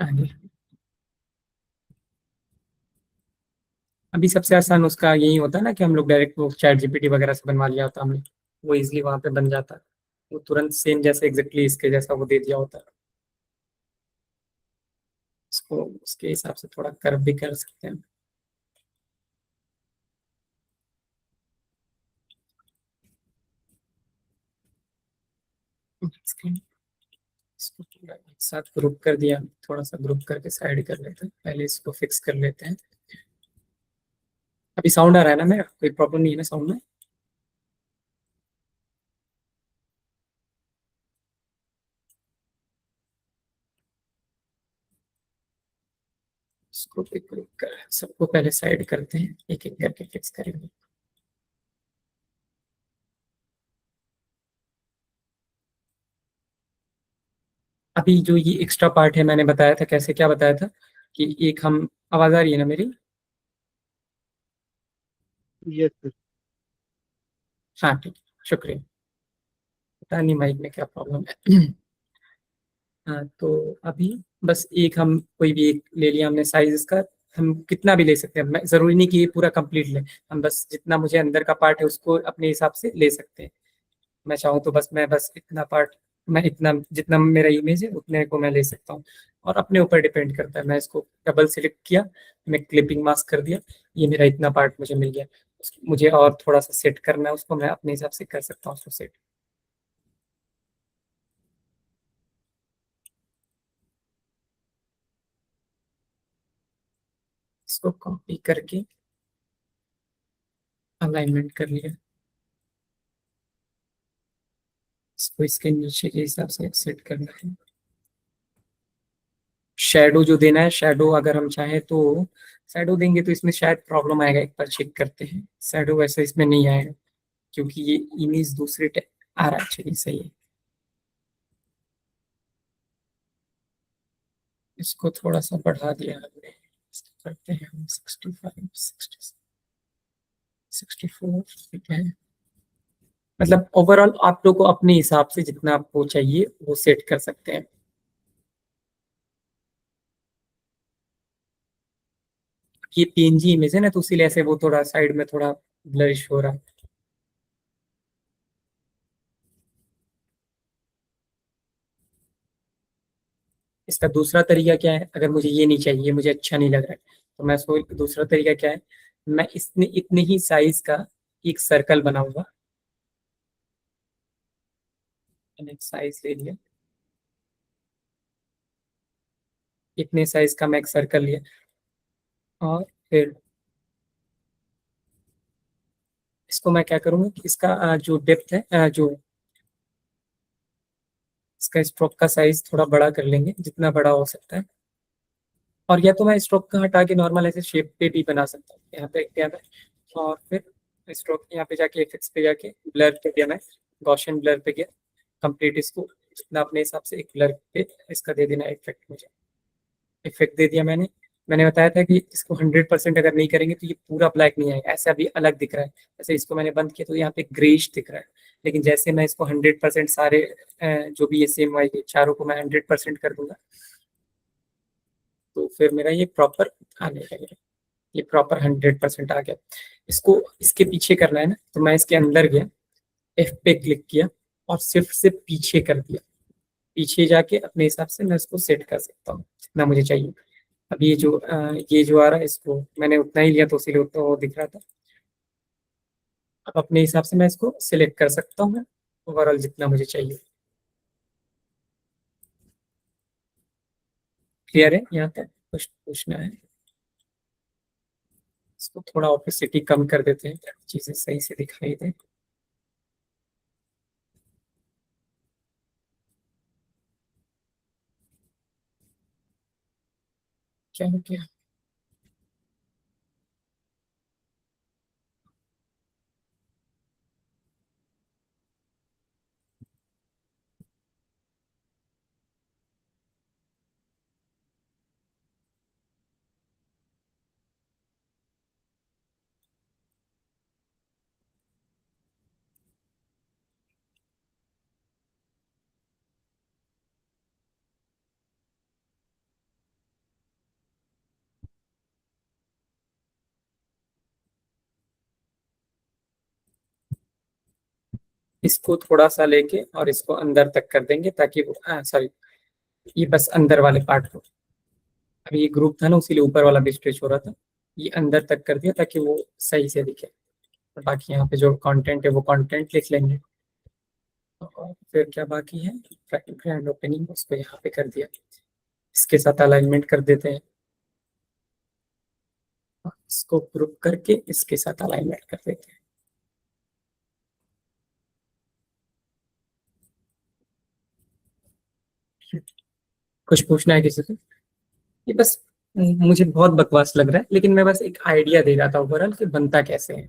आगे अभी सबसे आसान उसका यही होता है ना कि हम लोग डायरेक्ट वो चैट जीपीटी वगैरह से बनवा लिया होता हमने। वो इजिली वहां पे बन जाता है। वो तुरंत सेम जैसे एग्जैक्टली इसके जैसा वो दे दिया होता है। उसको उसके हिसाब से थोड़ा कर्व भी कर सकते हैं। इसको पूरा एक साथ ग्रुप कर दिया। थोड़ा सा ग्रुप करके साइड कर लेते हैं, पहले इसको फिक्स कर लेते हैं। अभी साउंड आ रहा है ना मेरा? कोई प्रॉब्लम नहीं है ना साउंड में? इसको भी ग्रुप कर, सबको पहले साइड करते हैं, एक एक करके फिक्स करेंगे। अभी जो ये एक्स्ट्रा पार्ट है, मैंने बताया था कैसे, क्या बताया था कि एक हम, आवाज आ रही है ना मेरी? Yes sir. हाँ ठीक है, शुक्रिया। पता नहीं माइक में क्या प्रॉब्लम है। हाँ तो अभी बस एक हम कोई भी एक ले लिया हमने साइज इसका। हम कितना भी ले सकते हैं, जरूरी नहीं कि ये पूरा कंप्लीट ले। हम बस जितना मुझे अंदर का पार्ट है उसको अपने हिसाब से ले सकते हैं। मैं चाहूँ तो बस मैं बस इतना पार्ट, मैं इतना जितना मेरा इमेज है उतने को मैं ले सकता हूँ। और अपने ऊपर डिपेंड करता है। मैं इसको डबल सिलेक्ट किया, मैं क्लिपिंग मास्क कर दिया, ये मेरा इतना पार्ट मुझे मिल गया। मुझे और थोड़ा सा सेट करना है उसको, मैं अपने हिसाब से कर सकता हूँ उसको सेट। इसको कॉपी करके अलाइनमेंट कर लिया, इसको इसके नीचे के हिसाब से सेट करना है। शेडो जो देना है, शेडो अगर हम चाहें तो शेडो देंगे तो इसमें शायद प्रॉब्लम आएगा, एक बार चेक करते हैं। शेडो वैसे इसमें नहीं आएगा क्योंकि ये इमेज दूसरे आ रहा है। चलिए सही है, इसको थोड़ा सा बढ़ा दिया हमने। इसको करते हैं हम 65 64, ठीक है। मतलब ओवरऑल आप लोग को अपने हिसाब से जितना आपको चाहिए वो सेट कर सकते हैं। ये पीएनजी इमेज है ना, तो इसीलिए ऐसे वो थोड़ा साइड में थोड़ा ब्लरिश हो रहा है। इसका दूसरा तरीका क्या है, अगर मुझे ये नहीं चाहिए, मुझे अच्छा नहीं लग रहा है, तो मैं इसको, दूसरा तरीका क्या है, मैं इतने ही साइज का एक सर्कल बनाऊंगा। मैंने एक साइज ले लिया, इतने साइज का मैं एक सर्कल लिया, और फिर इसको मैं क्या करूंगा कि इसका जो डेप्थ है, जो इसका स्ट्रोक का साइज थोड़ा बड़ा कर लेंगे, जितना बड़ा हो सकता है। और या तो मैं स्ट्रोक का हटा के नॉर्मल ऐसे शेप पे भी बना सकता हूँ। यहाँ पे क्या है, और फिर स्ट्रोक यहाँ पे जाके इफेक्ट्स पे जाके ब्लर पे गया मैं, गॉसियन ब्लर पे गया कंप्लीट। इसको जितना अपने हिसाब से एक ब्लर पे इसका दे देना इफेक्ट, मुझे इफेक्ट दे दिया मैंने। मैंने बताया था कि इसको 100% अगर नहीं करेंगे तो ये पूरा ब्लैक नहीं आएगा, ऐसा भी अलग दिख रहा है। जैसे इसको मैंने बंद किया तो यहाँ पे ग्रेइश दिख रहा है, लेकिन जैसे मैं इसको 100% सारे जो भी ये सेम वाई के चारों को मैं 100% कर दूंगा, तो फिर मेरा ये प्रॉपर आने लगेगा। ये प्रॉपर 100% आ गया। इसको इसके पीछे करना है ना, तो मैं इसके अंदर गया, एफ पे क्लिक किया और सिर्फ से पीछे कर दिया। पीछे जाके अपने हिसाब से मैं इसको सेट कर सकता हूँ जितना मुझे चाहिए। अब ये जो आ रहा है, इसको मैंने उतना ही लिया तो इसीलिए उतना वो दिख रहा था। अब अपने हिसाब से मैं इसको सिलेक्ट कर सकता हूँ ओवरऑल जितना मुझे चाहिए। क्लियर है यहाँ तक? कुछ पूछना है? इसको थोड़ा ऑपेसिटी कम कर देते हैं ताकि चीजें सही से दिखाई दे। क्या हो गया? इसको थोड़ा सा लेके और इसको अंदर तक कर देंगे ताकि वो, सॉरी, ये बस अंदर वाले पार्ट को, अभी ये ग्रुप था ना उसीलिए ऊपर वाला भी स्ट्रेच हो रहा था, ये अंदर तक कर दिया ताकि वो सही से दिखे। और बाकी यहाँ पे जो कंटेंट है वो कंटेंट लिख लेंगे। और फिर क्या बाकी है, ग्रैंड ओपनिंग, उसको यहाँ पे कर दिया। इसके साथ अलाइनमेंट कर देते हैं, इसको ग्रुप करके इसके साथ अलाइनमेंट कर देते हैं। कुछ पूछना है किसी को? ये बस मुझे बहुत बकवास लग रहा है, लेकिन मैं बस एक आइडिया दे रहा था ओवरऑल कि बनता कैसे है।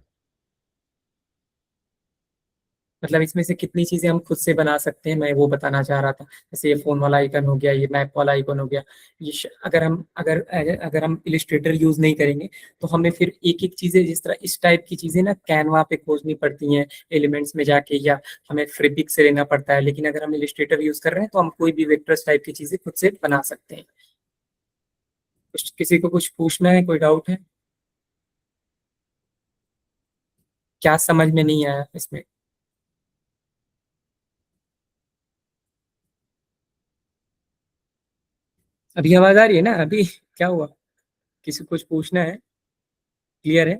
मतलब इसमें से कितनी चीजें हम खुद से बना सकते हैं, मैं वो बताना चाह रहा था। जैसे ये फोन वाला आइकन हो गया, ये मैप वाला आइकन हो गया। अगर हम इलिस्ट्रेटर यूज नहीं करेंगे तो हमें फिर एक एक चीजें, जिस तरह इस टाइप की चीजें ना कैनवा पे खोजनी पड़ती हैं एलिमेंट्स में जाके, या हमें फ्रीपिक से लेना पड़ता है। लेकिन अगर हम इलिस्ट्रेटर यूज कर रहे हैं तो हम कोई भी वेक्टर्स टाइप की चीजें खुद से बना सकते हैं। कुछ किसी को कुछ पूछना है, कोई डाउट है? क्या समझ में नहीं आया इसमें? अभी आवाज आ रही है ना अभी? क्या हुआ? किसी को कुछ पूछना है? क्लियर है?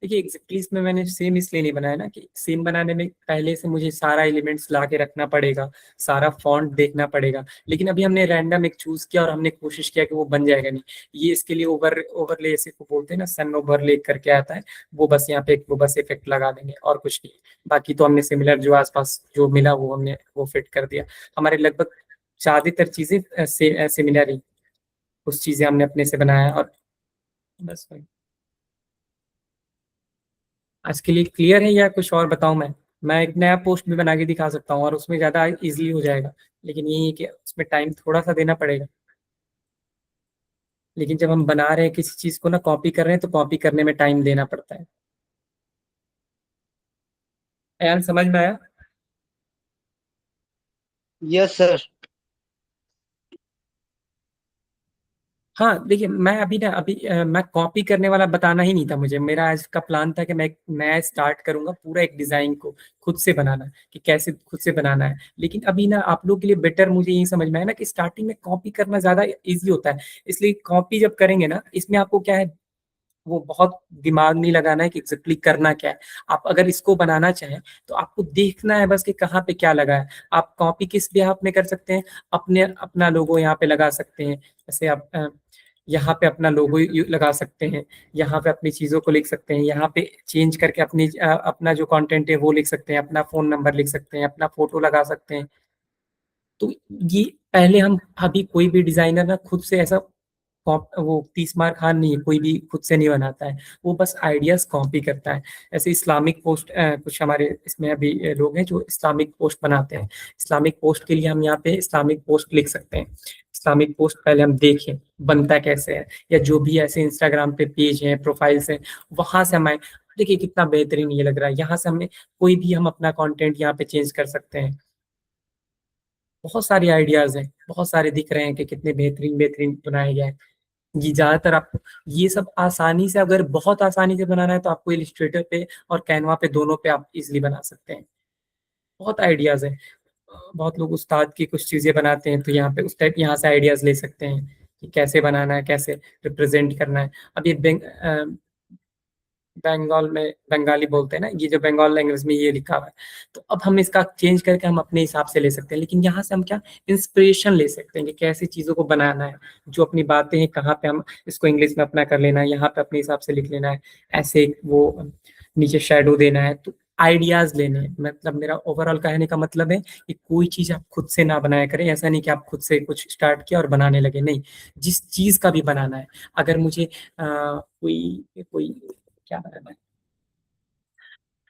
देखिए एग्जैक्टली इसमें मैंने सेम इसलिए नहीं बनाया ना कि सेम बनाने में पहले से मुझे सारा एलिमेंट्स ला के रखना पड़ेगा, सारा फॉन्ट देखना पड़ेगा। लेकिन अभी हमने रैंडम एक चूज किया और हमने कोशिश किया कि वो बन जाएगा नहीं। ये इसके लिए ओवरले ऐसे को बोलते हैं ना, सन ओवरले करके आता है, वो बस यहाँ पे वो बस इफेक्ट लगा देंगे और कुछ नहीं। बाकी तो हमने सिमिलर जो आसपास जो मिला वो हमने वो फिट कर दिया। हमारे लगभग ज्यादातर चीजें सिमिलर ही, कुछ चीजें हमने अपने से बनाया और बस वही। आज के लिए क्लियर है या कुछ और बताऊं मैं एक नया पोस्ट भी बना के दिखा सकता हूँ और उसमें ज्यादा इजीली हो जाएगा। लेकिन यही है कि उसमें टाइम थोड़ा सा देना पड़ेगा। लेकिन जब हम बना रहे हैं किसी चीज को ना, कॉपी कर रहे हैं, तो कॉपी करने में टाइम देना पड़ता है। यार समझ में आया? Yes sir. हाँ देखिए, मैं अभी ना अभी मैं कॉपी करने वाला बताना ही नहीं था मुझे। मेरा आज का प्लान था कि मैं स्टार्ट करूंगा पूरा एक डिजाइन को खुद से बनाना, कि कैसे खुद से बनाना है। लेकिन अभी ना आप लोग के लिए बेटर मुझे यही समझ में आया ना कि स्टार्टिंग में कॉपी करना ज्यादा इजी होता है। इसलिए कॉपी जब करेंगे ना, इसमें आपको क्या है, वो बहुत दिमाग नहीं लगाना है कि एग्जैक्टली करना क्या है। आप अगर इसको बनाना चाहें तो आपको देखना है बस कि कहाँ पे क्या लगा है। आप कॉपी किस भी आप में कर सकते हैं, अपने अपना लोगो यहाँ पे लगा सकते हैं। जैसे आप यहाँ पे अपना लोगो लगा सकते हैं, यहाँ पे अपनी चीजों को लिख सकते हैं, यहाँ पे चेंज करके अपनी अपना जो कंटेंट है वो लिख सकते हैं, अपना फोन नंबर लिख सकते हैं, अपना फोटो लगा सकते हैं। तो ये पहले हम अभी कोई भी डिजाइनर ना खुद से ऐसा वो 30 मार खान नहीं है, कोई भी खुद से नहीं बनाता है। वो बस आइडियाज कॉपी करता है। ऐसे इस्लामिक पोस्ट कुछ हमारे इसमें अभी लोग हैं जो इस्लामिक पोस्ट बनाते हैं। इस्लामिक पोस्ट के लिए हम यहाँ पे इस्लामिक पोस्ट लिख सकते हैं। इस्लामिक पोस्ट पहले हम देखें बनता कैसे है, या जो भी ऐसे इंस्टाग्राम पे पेज है, प्रोफाइल्स हैं, वहां से हमें देखिए कितना बेहतरीन ये लग रहा है। यहाँ से हमें कोई भी हम अपना कंटेंट यहाँ पे चेंज कर सकते हैं। बहुत सारे आइडियाज हैं, बहुत सारे दिख रहे हैं कि कितने बेहतरीन बेहतरीन बनाए गए हैं। ये ज्यादातर आपको ये सब आसानी से, अगर बहुत आसानी से बनाना है तो आपको इलिस्ट्रेटर पे और कैनवा पे दोनों पे आप इजिली बना सकते हैं। बहुत आइडियाज है। बहुत लोग उस्ताद की कुछ चीजें बनाते हैं तो यहाँ पे उस टाइप यहाँ से आइडियाज ले सकते हैं कि कैसे बनाना है, कैसे रिप्रेजेंट करना है। अब ये बंगाल में बंगाली बोलते हैं ना, ये जो बंगाल लैंग्वेज में ये लिखा हुआ है, तो अब हम इसका चेंज करके हम अपने हिसाब से ले सकते हैं। लेकिन यहाँ से हम क्या इंस्पिरेशन ले सकते हैं कि कैसे चीजों को बनाना है, जो अपनी बातें हैं कहाँ पे हम इसको इंग्लिश में अपना कर लेना है, यहाँ पे अपने हिसाब से लिख लेना है, ऐसे वो नीचे शेडो देना है। तो आइडियाज लेने हैं। मतलब मेरा ओवरऑल कहने का मतलब है कि कोई चीज आप खुद से ना बनाया करें। ऐसा नहीं कि आप खुद से कुछ स्टार्ट किया और बनाने लगे, नहीं। जिस चीज का भी बनाना है, अगर मुझे कोई कोई क्या बनाना है,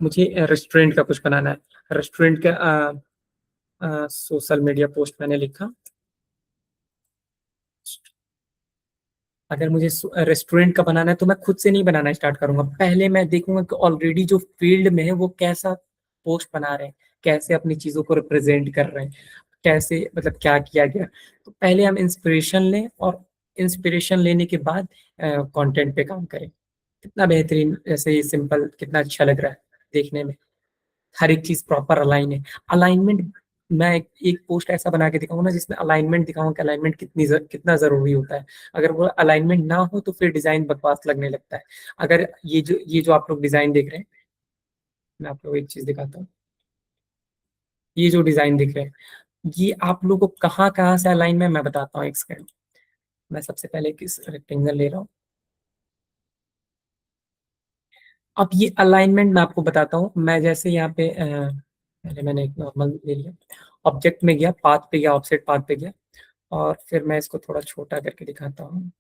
मुझे रेस्टोरेंट का कुछ बनाना है, रेस्टोरेंट का सोशल मीडिया पोस्ट मैंने लिखा। अगर मुझे रेस्टोरेंट का बनाना है तो मैं खुद से नहीं बनाना स्टार्ट करूंगा। पहले मैं देखूंगा कि ऑलरेडी जो फील्ड में है वो कैसा पोस्ट बना रहे हैं, कैसे अपनी चीजों को रिप्रेजेंट कर रहे हैं, कैसे मतलब क्या किया गया। तो पहले हम इंस्पिरेशन लें और इंस्पिरेशन लेने के बाद कंटेंट पे काम करें। कितना बेहतरीन, ऐसे ही सिंपल, कितना अच्छा लग रहा है देखने में। हर एक चीज प्रॉपर अलाइन है। अलाइनमेंट, मैं एक पोस्ट ऐसा बना के दिखाऊंगा ना जिसमें अलाइनमेंट दिखाऊंगा कि अलाइनमेंट कितना जरूरी होता है। अगर वो अलाइनमेंट ना हो तो फिर डिजाइन बकवास लगने लगता है। अगर ये जो आप लोग डिजाइन देख रहे हैं, मैं आप लोग एक चीज दिखाता हूँ। ये जो डिजाइन दिख रहे हैं, ये आप लोगों को कहाँ कहाँ से अलाइन में मैं बताता हूँ एक सेकंड। मैं सबसे पहले किस रेक्टेंगल ले रहा हूँ। अब ये अलाइनमेंट मैं आपको बताता हूँ। मैं जैसे यहाँ पे पहले मैंने एक नॉर्मल ले लिया, ऑब्जेक्ट में गया, पाथ पे गया, ऑफसेट पाथ पे गया, और फिर मैं इसको थोड़ा छोटा करके दिखाता हूँ।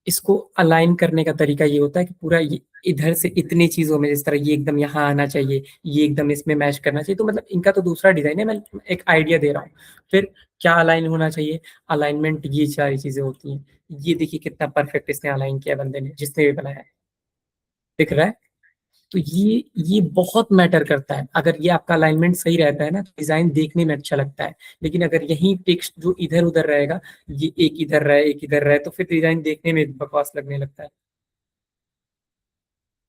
इसको अलाइन करने का तरीका ये होता है कि पूरा ये इधर से इतनी चीजों में, जिस तरह ये एकदम यहाँ आना चाहिए, ये एकदम इसमें मैच करना चाहिए। तो मतलब इनका तो दूसरा डिजाइन है, मैं एक आइडिया दे रहा हूँ। फिर क्या अलाइन होना चाहिए, अलाइनमेंट ये सारी चीजें होती हैं। ये देखिए कितना परफेक्ट इसने अलाइन किया बंदे ने, जिसने भी बनाया है। दिख रहा है? तो ये बहुत मैटर करता है। अगर ये आपका अलाइनमेंट सही रहता है ना, तो डिजाइन देखने में अच्छा लगता है। लेकिन अगर यही टेक्स्ट जो इधर उधर रहेगा, ये एक इधर रहे एक इधर रहे, तो फिर डिजाइन देखने में बकवास लगने लगता है।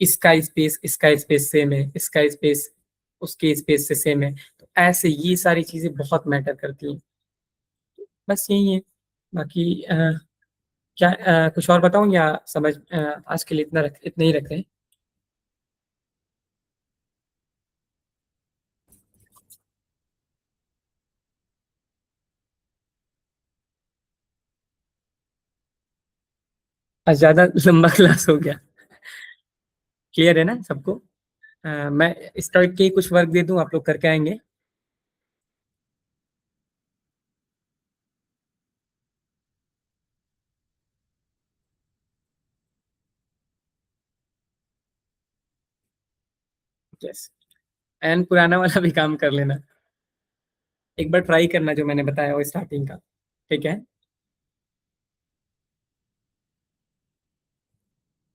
इसका स्पेस सेम है, इसका स्पेस उसके स्पेस से सेम है। तो ऐसे ये सारी चीजें बहुत मैटर करती हैं। बस यही है। बाकी क्या कुछ और बताऊं या समझ आज के लिए इतना ही रखते हैं। आज ज्यादा लंबा क्लास हो गया। क्लियर है ना सबको? मैं इस टाइप के कुछ वर्क दे दूं, आप लोग करके आएंगे। यस। एंड पुराना वाला भी काम कर लेना। एक बार ट्राई करना जो मैंने बताया वो स्टार्टिंग का। ठीक है।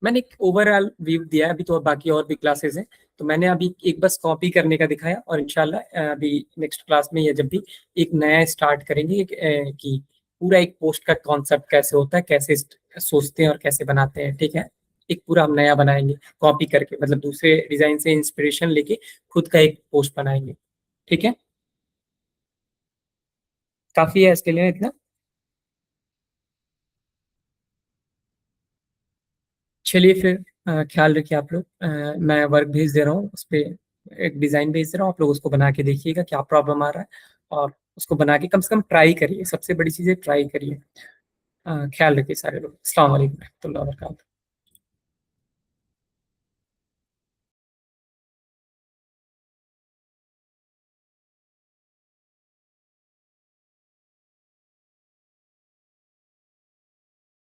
मैंने एक ओवरऑल व्यू दिया है, अभी तो बाकी और भी क्लासेस हैं। तो मैंने अभी एक बस कॉपी करने का दिखाया, और इंशाल्लाह अभी नेक्स्ट क्लास में या जब भी एक नया स्टार्ट करेंगे कि पूरा एक पोस्ट का कॉन्सेप्ट कैसे होता है, कैसे सोचते हैं और कैसे बनाते हैं। ठीक है। एक पूरा हम नया बनाएंगे कॉपी करके, मतलब दूसरे डिजाइन से इंस्पिरेशन लेके खुद का एक पोस्ट बनाएंगे। ठीक है। काफी है इसके लिए इतना। चलिए फिर ख्याल रखिए आप लोग। मैं वर्क भेज दे रहा हूँ उस पे, एक डिजाइन भेज दे रहा हूँ, आप लोग उसको बना के देखिएगा क्या प्रॉब्लम आ रहा है, और उसको बना के कम से कम ट्राई करिए। सबसे बड़ी चीज़ है ट्राई करिए। ख्याल रखिए सारे लोग। अस्सलाम वालेकुम रहमतुल्लाहि व बरकातहू।